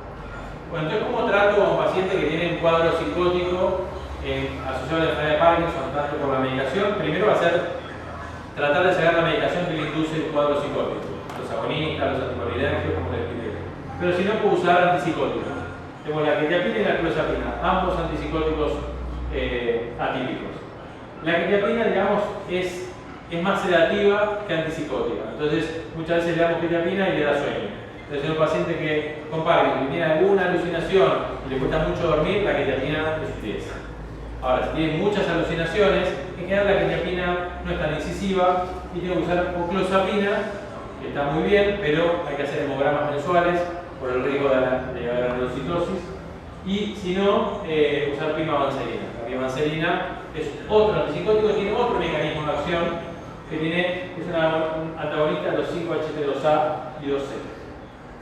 Bueno, entonces, ¿cómo trato a un paciente que tiene un cuadro psicótico asociado a la enfermedad de Parkinson, tanto por la medicación? Primero va a ser tratar de sacar la medicación que le induce el cuadro psicótico. Los agonistas, los anticolinérgicos, como les expliqué. Pero si no, puedo usar antipsicóticos. Tenemos la quetiapina y la clozapina, ambos antipsicóticos atípicos. La quetiapina, digamos, es más sedativa que antipsicótica. Entonces, muchas veces le damos quetiapina y le da sueño. Entonces, en un paciente que con Parkinson tiene alguna alucinación y le cuesta mucho dormir, la quetiapina es utiliza. Ahora, si tiene muchas alucinaciones, en general la quetiapina no es tan incisiva y tiene que usar clozapina, que está muy bien, pero hay que hacer hemogramas mensuales por el riesgo de la neurocitosis. Y si no, usar pimavanserina. La pimavanserina es otro antipsicótico, tiene otro mecanismo de acción que es un antagonista de los 5-HT2A y 2C.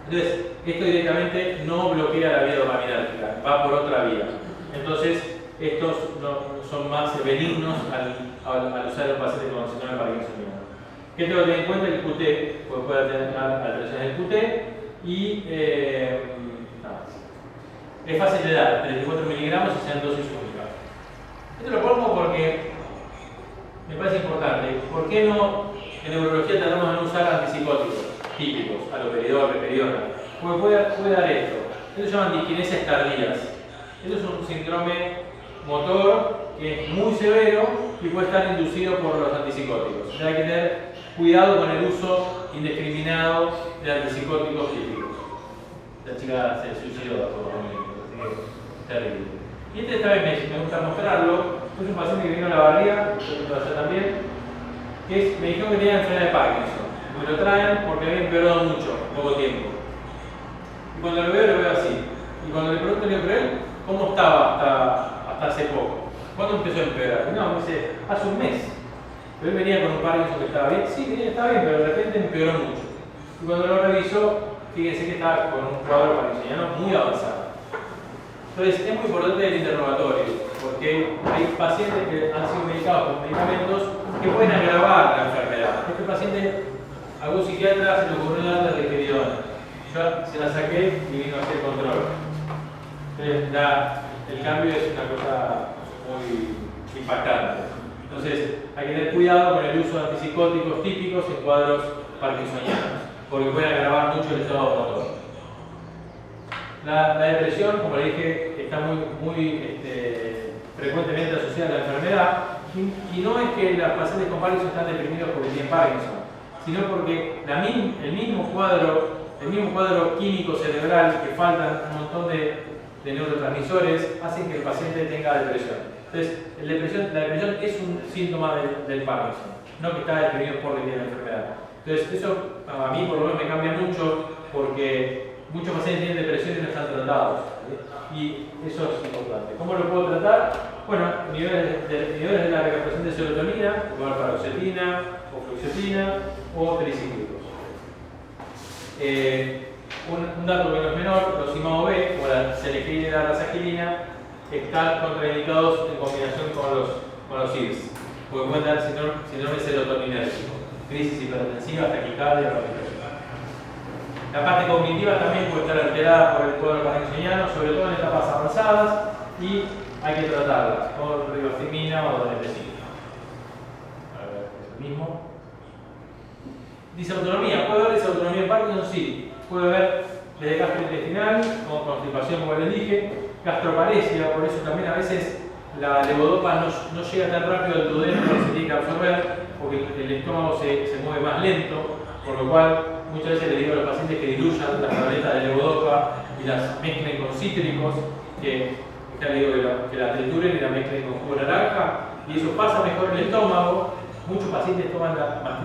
Entonces, esto directamente no bloquea la vía dopaminérgica, va por otra vía. Entonces, estos son más benignos al usar el paciente con síndrome de Parkinson. ¿Qué tengo que tener en cuenta? El QT, pues puede tener alteraciones del QT y es fácil de dar, 34 miligramos y sean dosis únicas. Esto lo pongo porque me parece importante. ¿Por qué no en neurología tratamos de no usar antipsicóticos típicos, haloperidol, risperidona? Porque puede dar esto. Esto se llaman diskinesias tardías. Esto es un síndrome motor que es muy severo y puede estar inducido por los antipsicóticos. O sea, hay que tener cuidado con el uso indiscriminado de antipsicóticos típicos. La chica se suicidó por los momentos, así que terrible. Y este esta vez me gusta mostrarlo. Es un paciente que vino a la barriga, yo lo hacer también, que me dijeron que tenía enfermedad de Parkinson. Me lo traen porque había empeorado mucho en poco tiempo. Y cuando lo veo así. Y cuando le pregunto, le digo, pero él, ¿cómo estaba hasta hace poco? ¿Cuándo empezó a empeorar? Y no, me dice, hace un mes. Pero él venía con un Parkinson que estaba bien. Sí, estaba bien, pero de repente empeoró mucho. Y cuando lo revisó, fíjense que estaba con un cuadro parkinsoniano muy avanzado. Entonces, es muy importante el interrogatorio, porque hay pacientes que han sido medicados con medicamentos que pueden agravar la enfermedad. Este paciente, algún psiquiatra se le ocurrió darle risperidona. Yo se la saqué y vino a hacer control. Entonces, el cambio es una cosa muy impactante. Entonces, hay que tener cuidado con el uso de antipsicóticos típicos en cuadros parkinsonianos, porque pueden agravar mucho el estado motor. La depresión, como le dije, está muy frecuentemente asociada a la enfermedad y no es que los pacientes con Parkinson están deprimidos porque tienen Parkinson, sino porque el mismo cuadro químico cerebral que faltan un montón de neurotransmisores hacen que el paciente tenga depresión. Entonces, la depresión es un síntoma del Parkinson, no que está deprimido porque tiene la enfermedad. Entonces, eso a mí por lo menos me cambia mucho porque muchos pacientes tienen depresión y no están tratados. Y eso es importante. ¿Cómo lo puedo tratar? Bueno, niveles de la recaptación de serotonina, igual paroxetina o fluoxetina o tricíclicos. Un dato menos menor, los IMAO-B, como la selectividad y la rasagilina, están contraindicados en combinación con los IRS, porque pueden dar síndrome serotoninérgico, crisis hipertensiva, taquicardia, palpitación. La parte cognitiva también puede estar alterada por el cuadro parkinsoniano, sobre todo en etapas avanzadas, y hay que tratarlas con ribostimina o donepezina. A ver, es lo mismo. Disautonomía. ¿Puede haber disautonomía en Parkinson? Sí. Puede haber desde gastrointestinal, como constipación, como les dije, gastroparesia, por eso también a veces la levodopa no llega tan rápido al duodeno que se tiene que absorber, porque el estómago se mueve más lento, por lo cual muchas veces les digo a los pacientes que diluyan las tabletas de levodopa y las mezclen con cítricos, que ya les digo que la trituren y la mezclen con jugo de naranja, y eso pasa mejor en el estómago. Muchos pacientes mastican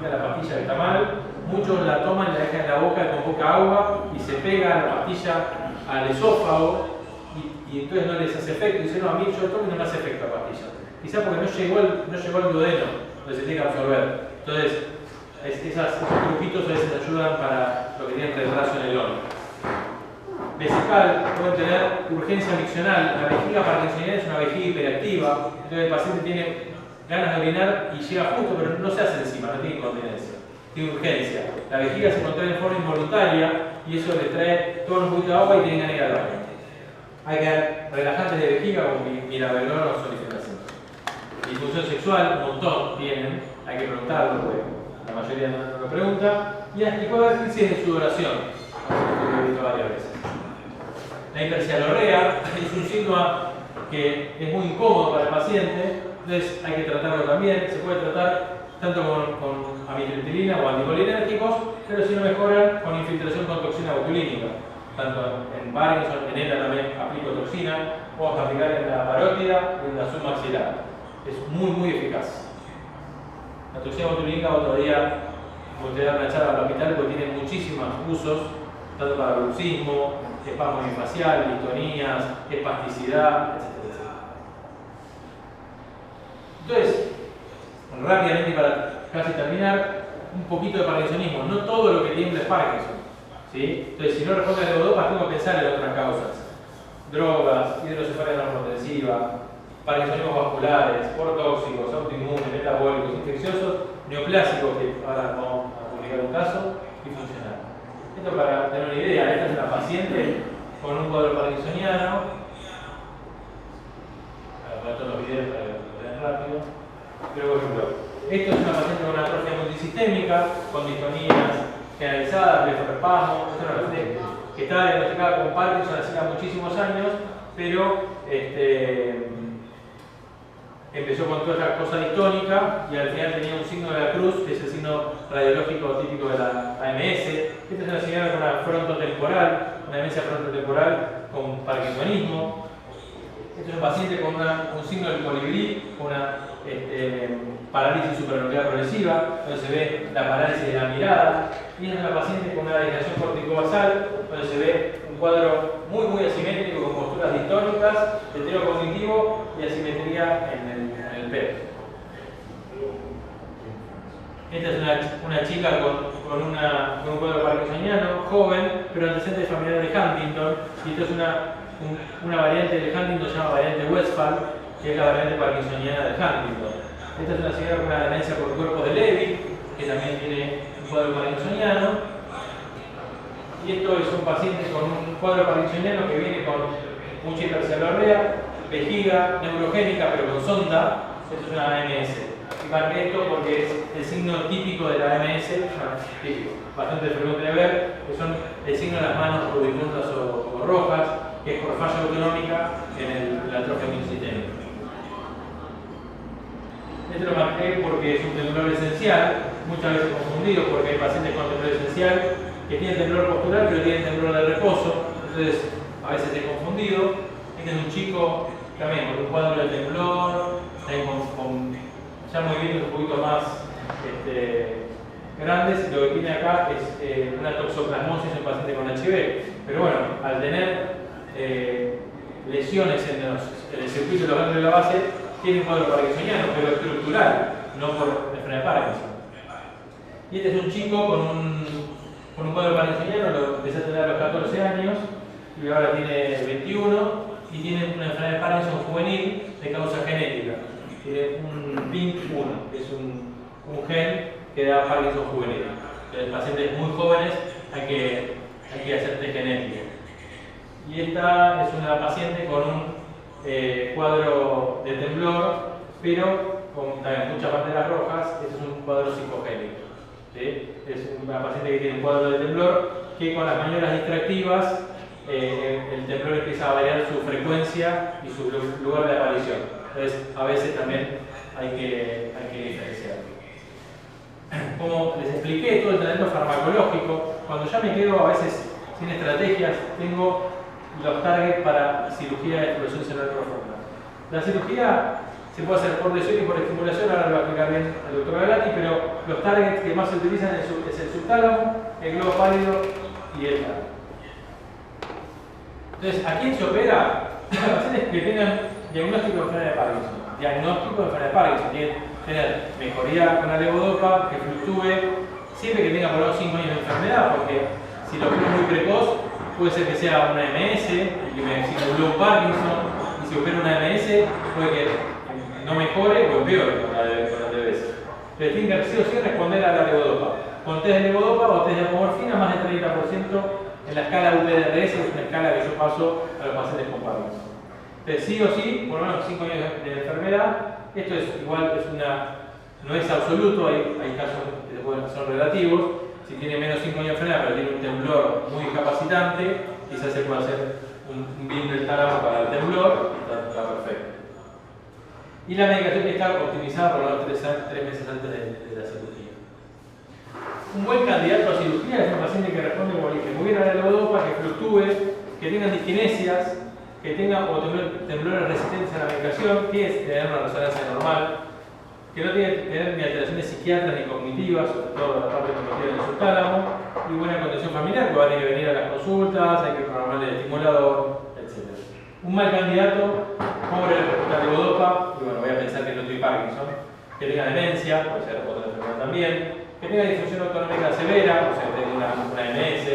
la pastilla que está mal, muchos la toman y la dejan en la boca con poca agua y se pega la pastilla al esófago y entonces no les hace efecto. Y dicen, no, a mí yo tomo y no me hace efecto la pastilla. Quizás porque no llegó al duodeno donde se tiene que absorber. Entonces, esos grupitos a veces ayudan para lo que tienen retraso en el órgano. Vesical, pueden tener urgencia miccional. La vejiga parkinsoniana es una vejiga hiperactiva, entonces el paciente tiene ganas de orinar y llega justo, pero no se hace encima, no tiene incontinencia, tiene urgencia. La vejiga se contrae de forma involuntaria y eso le trae todo un poquito de agua y tiene ganas de ir al baño. Hay que dar relajantes de vejiga como mirabegrón o solifenacin. Disfunción sexual, un montón tienen, hay que preguntarlo porque la mayoría no lo pregunta. Y puede haber crisis de sudoración, lo he visto varias veces. La hipercialorrea es un síntoma que es muy incómodo para el paciente, entonces hay que tratarlo también. Se puede tratar tanto con amitriptilina o anticolinérgicos, pero si no mejoran con infiltración con toxina botulínica. Tanto en Parkinson, en ELA también aplico toxina, o aplicar en la parótida y en la submaxilar. Es muy eficaz. La toxina botulínica otro día voy a dar una charla al hospital porque tiene muchísimos usos, tanto para bruxismo, espasmo miofascial, distonías, espasticidad, etc. Entonces, rápidamente para casi terminar, un poquito de parkinsonismo. No todo lo que tiembla es Parkinson, ¿sí? Entonces, si no responde a levodopa, tengo que pensar en otras causas. Drogas, hidrocefalia normotensiva, parkinsonismos vasculares, por tóxicos, autoinmunes, metabólicos, infecciosos, neoplásicos, que ahora vamos a publicar un caso, y funcional. Esto para tener una idea, esta es una paciente con un cuadro parkinsoniano. Voy a todos los videos para que lo vean rápido. Pero por ejemplo, esto es una paciente con una atrofia multisistémica, con distonías generalizadas, blefaroespasmo. Esta es una paciente que está diagnosticada con Parkinson hace ya muchísimos años, pero empezó con toda esta cosa distónica y al final tenía un signo de la cruz, que es el signo radiológico típico de la AMS. Esta es una señora con una frontotemporal, una demencia frontotemporal con parkinsonismo. Este es un paciente con un signo del colibrí, con una parálisis supranuclear progresiva, donde se ve la parálisis de la mirada. Y esta es una paciente con una degeneración corticobasal, donde se ve un cuadro muy asimétrico con posturas distónicas, deterioro cognitivo y asimetría en el PET. Esta es una chica con un cuadro parkinsoniano, joven, pero antecedentes familiares de Huntington. Y esto es una variante de Huntington, se llama variante Westphal, que es la variante parkinsoniana de Huntington. Esta es una señora con una demencia por cuerpo de Levy, que también tiene un cuadro parkinsoniano. Y esto es un paciente con un cuadro parkinsoniano que viene con mucha hipercelorrea, vejiga neurogénica pero con sonda. Esto es una AMS. Y marqué esto porque es el signo típico de la AMS, bastante frecuente de ver, que son el signo de las manos rubicundas o rojas, que es por falla autonómica en la atrofia multisistémica. Este lo marqué porque es un temblor esencial, muchas veces confundido porque hay pacientes con temblor esencial que tienen temblor postural pero tienen temblor de reposo, entonces a veces es confundido. Este es un chico también con un cuadro de temblor, con ya movimientos un poquito más grandes. Lo que tiene acá es una toxoplasmosis en un paciente con HIV, pero bueno, al tener lesiones en el circuito de los ganglios de la base, tiene un cuadro parkinsoniano, pero estructural, no por enfermedad de Parkinson. Y este es un chico con un cuadro parkinsoniano, lo empecé a tener a los 14 años, y ahora tiene 21, y tiene una enfermedad de Parkinson juvenil de causa genética. Tiene un PINK1, que es un gen que da Parkinson juvenil. En pacientes muy jóvenes hay que hacer test genético. Y esta es una paciente con un cuadro de temblor, pero con también muchas banderas rojas. Este es un cuadro psicogénico. ¿Sí? Es una paciente que tiene un cuadro de temblor que con las maniobras distractivas el temblor empieza a variar su frecuencia y su lugar de aparición. Entonces a veces también hay que diferenciar. Como les expliqué, todo el tratamiento farmacológico, cuando ya me quedo a veces sin estrategias, tengo los targets para cirugía de explosión celular profunda. La cirugía se puede hacer por lesión y por estimulación, ahora lo va a explicar bien el doctor Galati, pero los targets que más se utilizan es el subtálamo, el globo pálido y el tálamo. Entonces, ¿a quién se opera? A pacientes que tengan diagnóstico de enfermedad de Parkinson. Diagnóstico de enfermedad de Parkinson. Tienen que tener mejoría con la levodopa, que fluctúe, siempre que tenga por lo menos 5 años de enfermedad, porque si lo opero muy precoz, puede ser que sea una MS, que me simuló un Parkinson, y si opero una MS, puede que no mejore o empeore con la DBS. Pero tienen que sí o sí responder a la levodopa. Con test de levodopa o test de apomorfina, más del 30% en la escala UPDRS, que es una escala que yo paso a los pacientes con Parkinson. Entonces, sí o sí, por lo menos 5 años de enfermedad. Esto es igual, no es absoluto, hay casos que son relativos. Si tiene menos 5 años de enfermedad, pero tiene un temblor muy incapacitante, quizás se puede hacer un bien del tálamo para el temblor, está perfecto. Y la medicación que está optimizada por lo menos 3 meses antes de la cirugía. Un buen candidato a cirugía es un paciente que responde, como dije, muy bien a la levodopa, que fluctúe, que tenga diskinesias, que tenga o temblores resistentes a la medicación, que es tener una resonancia normal, que no tiene que tener ni alteraciones psiquiátricas ni cognitivas, sobre todo la parte cognitiva del subtálamo, y buena condición familiar, que va a tener que venir a las consultas, hay que programarle el estimulador, etc. Un mal candidato, pobre la levodopa, y bueno, voy a pensar que no estoy Parkinson, que tenga demencia, puede ser otra enfermedad también, que tenga disfunción autonómica severa, o sea, que tenga una MS,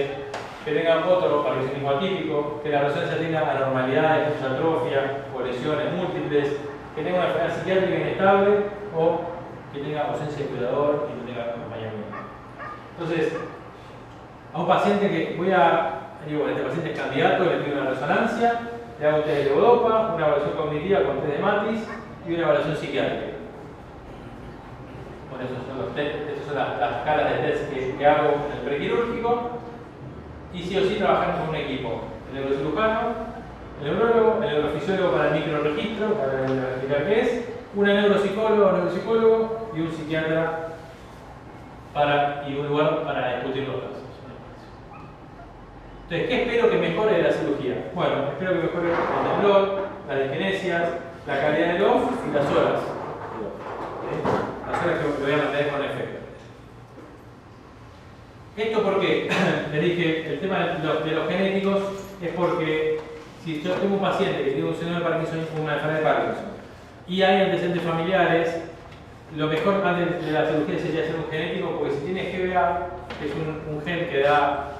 que tenga otro parkinsonismo atípico, que la resonancia tenga anormalidades, mucha atrofia o lesiones múltiples, que tenga una enfermedad psiquiátrica inestable o que tenga ausencia de cuidador y no tenga acompañamiento. Entonces, a un paciente que este paciente es candidato, le pido una resonancia, le hago un test de levodopa, una evaluación cognitiva con test de Matis y una evaluación psiquiátrica. Bueno, esas son las escalas de test que hago en el prequirúrgico. Y sí o sí trabajamos con un equipo: el neurocirujano, el neurólogo, el neurofisiólogo para el microregistro, para explicar qué es, una neuropsicóloga o neuropsicólogo y un psiquiatra y un lugar para discutir los casos. Entonces, ¿qué espero que mejore de la cirugía? Bueno, espero que mejore el temblor, las diskinesias, la calidad del off y las horas. Las horas que voy a mantener con efecto. ¿Esto por qué? Les dije, el tema de los genéticos es porque si yo tengo un paciente que tiene un síndrome de Parkinson o una enfermedad de Parkinson y hay antecedentes familiares, lo mejor antes de la cirugía sería hacer un genético, porque si tiene GBA, que es un gen que da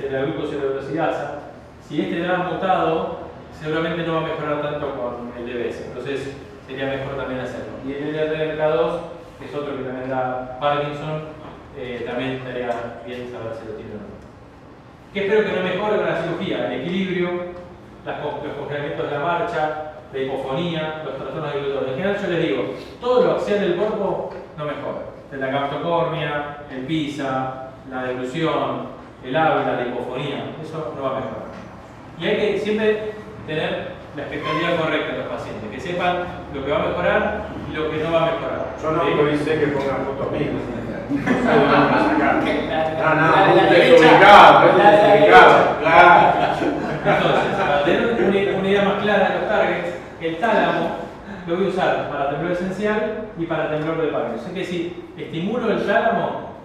la glucocerebrosidasa, si este da mutado, seguramente no va a mejorar tanto con el DBS. Entonces sería mejor también hacerlo. Y el LRK2, que es otro que también da Parkinson, también estaría bien saber si lo tiene o no. ¿Qué espero que no mejore con la cirugía? El equilibrio, los congelamientos de la marcha, la hipofonía, los trastornos de glúteos. En general yo les digo, todo lo axial del cuerpo no mejora. La gastrocórnea, el PISA, la deglución, el habla, la hipofonía, eso no va a mejorar. Y hay que siempre tener la expectativa correcta de los pacientes, que sepan lo que va a mejorar y lo que no va a mejorar. Yo no autoricé que pongan fotos mías. No, claro. Entonces, para tener una idea más clara de los targets, el tálamo lo voy a usar para temblor esencial y para temblor de Parkinson. Es que si estimulo el tálamo,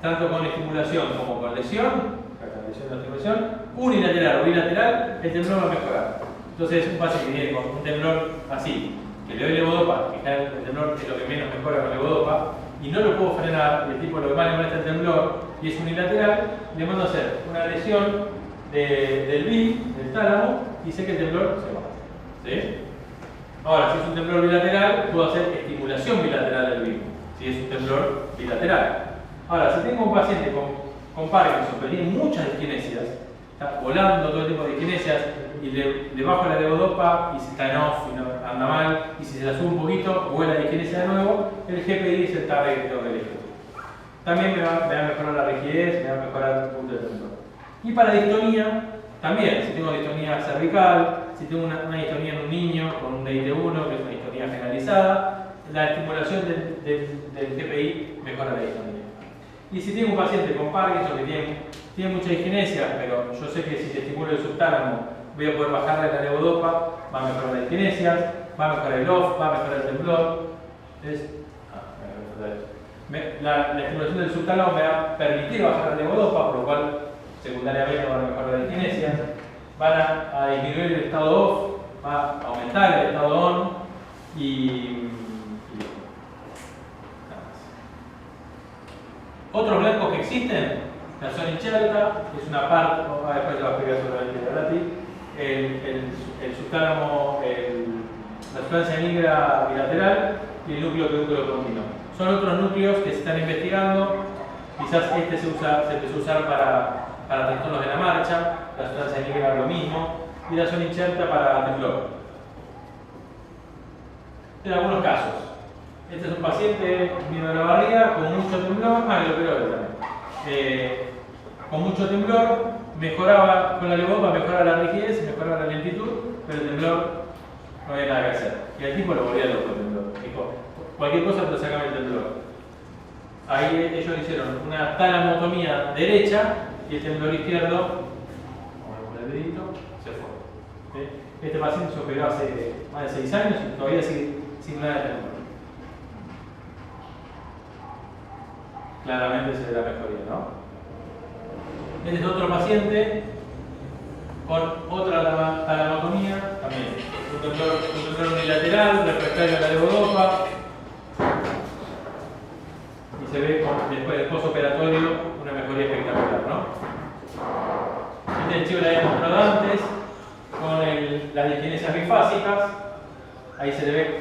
tanto con estimulación como con lesión, unilateral o bilateral, el temblor va a mejorar. Entonces, un paciente que viene con un temblor así, que le doy levodopa, que el temblor es lo que menos mejora con levodopa, y no lo puedo frenar, el tipo lo que más le molesta el temblor, y es unilateral, le mando a hacer una lesión del BIM, del tálamo, y sé que el temblor se va. ¿Sí? Ahora, si es un temblor bilateral, puedo hacer estimulación bilateral del BIM, si es un temblor bilateral. Ahora, si tengo un paciente con Parkinson, que tiene muchas diskinesias, está volando todo el tiempo de diskinesias, y le bajo la levodopa y se está en off y no anda mal, y si se la subo un poquito, vuela la disquinesia de nuevo, el GPI es el target que tengo que elegir. También me va a mejorar la rigidez, me va a mejorar el punto de temblor. Y para distonía, también, si tengo distonía cervical, si tengo una distonía en un niño con un DIT1, que es una distonía generalizada, la estimulación del GPI mejora la distonía. Y si tengo un paciente con Parkinson que tiene mucha disquinesia, pero yo sé que si le estimulo el subtálamo voy a poder bajarle la levodopa, va a mejorar la disquinesia, va a mejorar el off, va a mejorar el temblor. Entonces, la estimulación del subtálamo me va a permitir bajar la levodopa, por lo cual secundariamente van a mejorar la disquinesia, van a disminuir el estado off, va a aumentar el estado on y otros blancos que existen, la zona incerta, que es una parte, después te lo voy a explicar solamente gratis, el subtálamo, la sustancia negra bilateral y el núcleo pedúnculo continuo. Son otros núcleos que se están investigando, quizás este se empezó a usar para trastornos de la marcha, la sustancia negra lo mismo, y la zona incerta para temblor. En algunos casos. Este es un paciente vino de la barriga con mucho temblor, y lo peor también. Con mucho temblor, mejoraba con la levodopa, mejoraba la rigidez, mejoraba la lentitud, pero el temblor no había nada que hacer. Y al tipo lo volvía loco el temblor. Dijo, cualquier cosa te sacaba el temblor. Ahí ellos hicieron una talamotomía derecha y el temblor izquierdo, con el dedito, se fue. ¿Sí? Este paciente se operó hace más de 6 años y todavía sigue sin nada de temblor. Claramente se ve la mejoría, ¿no? Este es otro paciente con otra talamotomía, también un temblor unilateral, refractario a la levodopa, y se ve después del postoperatorio una mejoría espectacular, ¿no? Este es el chivo que habíamos mostrado antes, con las diskinesias bifásicas, ahí se le ve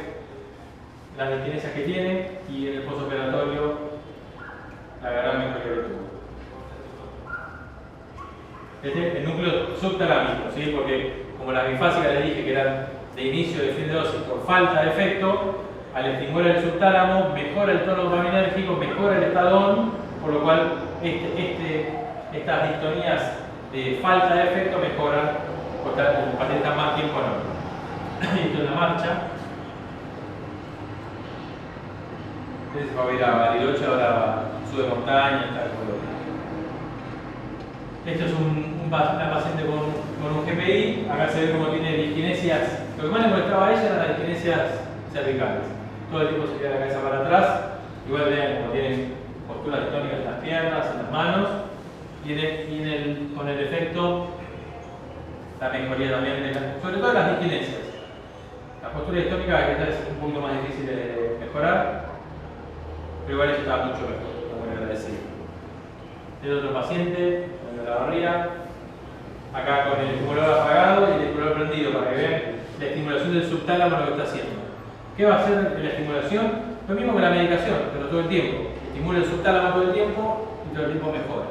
las distinesias que tiene y en el postoperatorio la gran mejoría que tuvo. Este es el núcleo subtalámico, ¿sí? Porque como la bifásica les dije que era de inicio de fin de dosis por falta de efecto, al estimular el subtálamo mejora el tono dopaminérgico, mejora el estadón, por lo cual estas distonías de falta de efecto mejoran, porque el paciente está más tiempo no. Esto es la marcha. Entonces va a ir a Bariloche, ahora sube montaña, tal color. Esto es una paciente con un GPI. Acá se ve cómo tiene diskinesias. Lo que más le molestaba a ella eran las diskinesias cervicales. Todo el tiempo se queda la cabeza para atrás. Igual vean cómo tienen posturas distónicas en las piernas, en las manos. Y con el efecto, la mejoría también, sobre todo las diskinesias. La postura distónica que es un poquito más difícil de mejorar, pero igual eso está mucho mejor, está muy agradecido. Este otro paciente, con la barriga, acá con el estimulador apagado y el estimulador prendido para que vean la estimulación del subtálamo lo que está haciendo. ¿Qué va a hacer la estimulación? Lo mismo que la medicación, pero todo el tiempo. Estimula el subtálamo todo el tiempo y todo el tiempo mejora.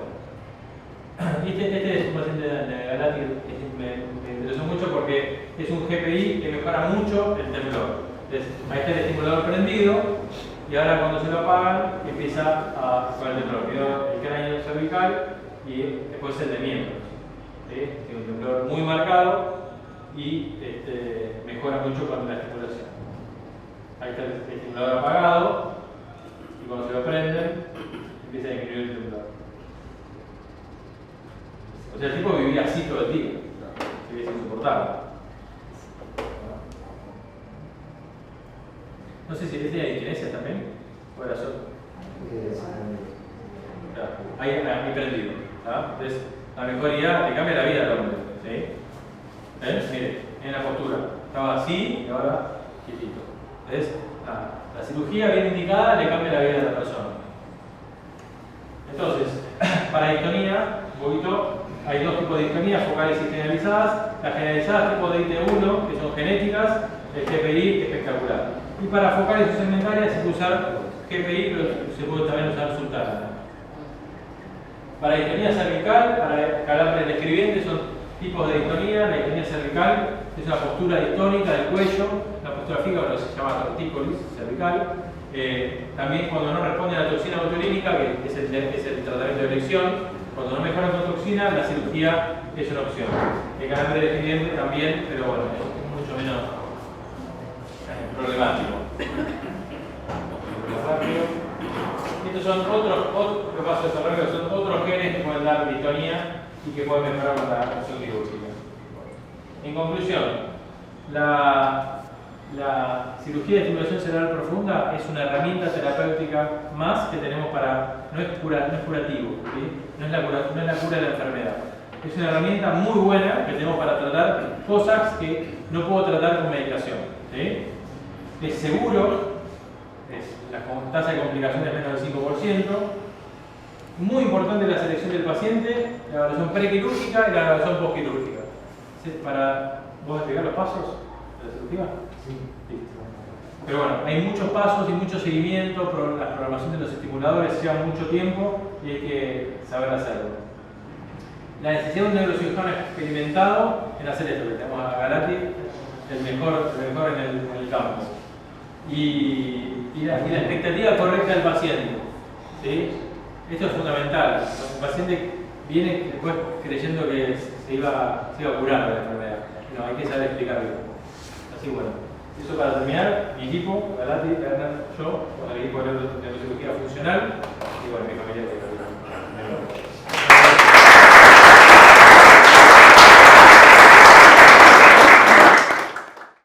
Y este es un paciente de Galati que me interesó mucho porque es un GPI que mejora mucho el temblor. Entonces, ahí está el estimulador prendido y ahora cuando se lo apagan empieza con el temblor. Quedó el cráneo cervical y después el de miembros. ¿Sí? Tiene un temblor muy marcado y mejora mucho con la estimulación. Ahí está el estimulador apagado y cuando se lo prenden empieza a disminuir el temblor. O sea, el tipo vivía así todo el día. Se veía insoportable. No sé si es de diskinesias también o era solo. Ahí prendido. Entonces, la mejoría le cambia la vida al hombre. ¿Sí? Mire, en la postura. Estaba así y ahora quietito. Entonces, la cirugía bien indicada le cambia la vida a la persona. Entonces, para distonía, un poquito. Hay dos tipos de distonías, focales y generalizadas. Las generalizadas tipo de IT1, que son genéticas, el GPI espectacular. Y para focales o segmentarias se puede usar GPI, pero se puede también usar subtálamo. Para distonía cervical, para calambres describientes, son tipos de distonía. La distonía cervical es una postura distónica del cuello, una postura fija, lo que se llama tortícolis cervical. También cuando no responde a la toxina botulínica, que es el tratamiento de elección. Cuando no mejora con toxina, la cirugía es una opción. El calambre describiente también, pero bueno, es mucho menos problemático. Estos son otros genes que pueden dar distonía y que pueden mejorar con la acción quirúrgica. En conclusión, la cirugía de estimulación cerebral profunda es una herramienta terapéutica más que tenemos para. No es curativo, ¿sí? no es la cura de la enfermedad. Es una herramienta muy buena que tenemos para tratar cosas que no puedo tratar con medicación. ¿Sí? Es seguro, la tasa de complicaciones es menos del 5%. Muy importante la selección del paciente, la evaluación prequirúrgica y la evaluación postquirúrgica. ¿Vos explicar los pasos de la cirugía? Sí. Pero bueno, hay muchos pasos y mucho seguimiento, la programación de los estimuladores lleva mucho tiempo y hay que saber hacerlo. La necesidad de un neurocirujano experimentado en hacer esto, que tenemos a Galati, el mejor en el campo. Y la expectativa correcta del paciente. ¿Sí? Esto es fundamental. El paciente viene después creyendo que se iba a curar de la enfermedad. No, hay que saber explicarlo. Así bueno. Eso para terminar, mi equipo, Galati, Bernard, yo, con el equipo de neurocirugía funcional y bueno, mi familia.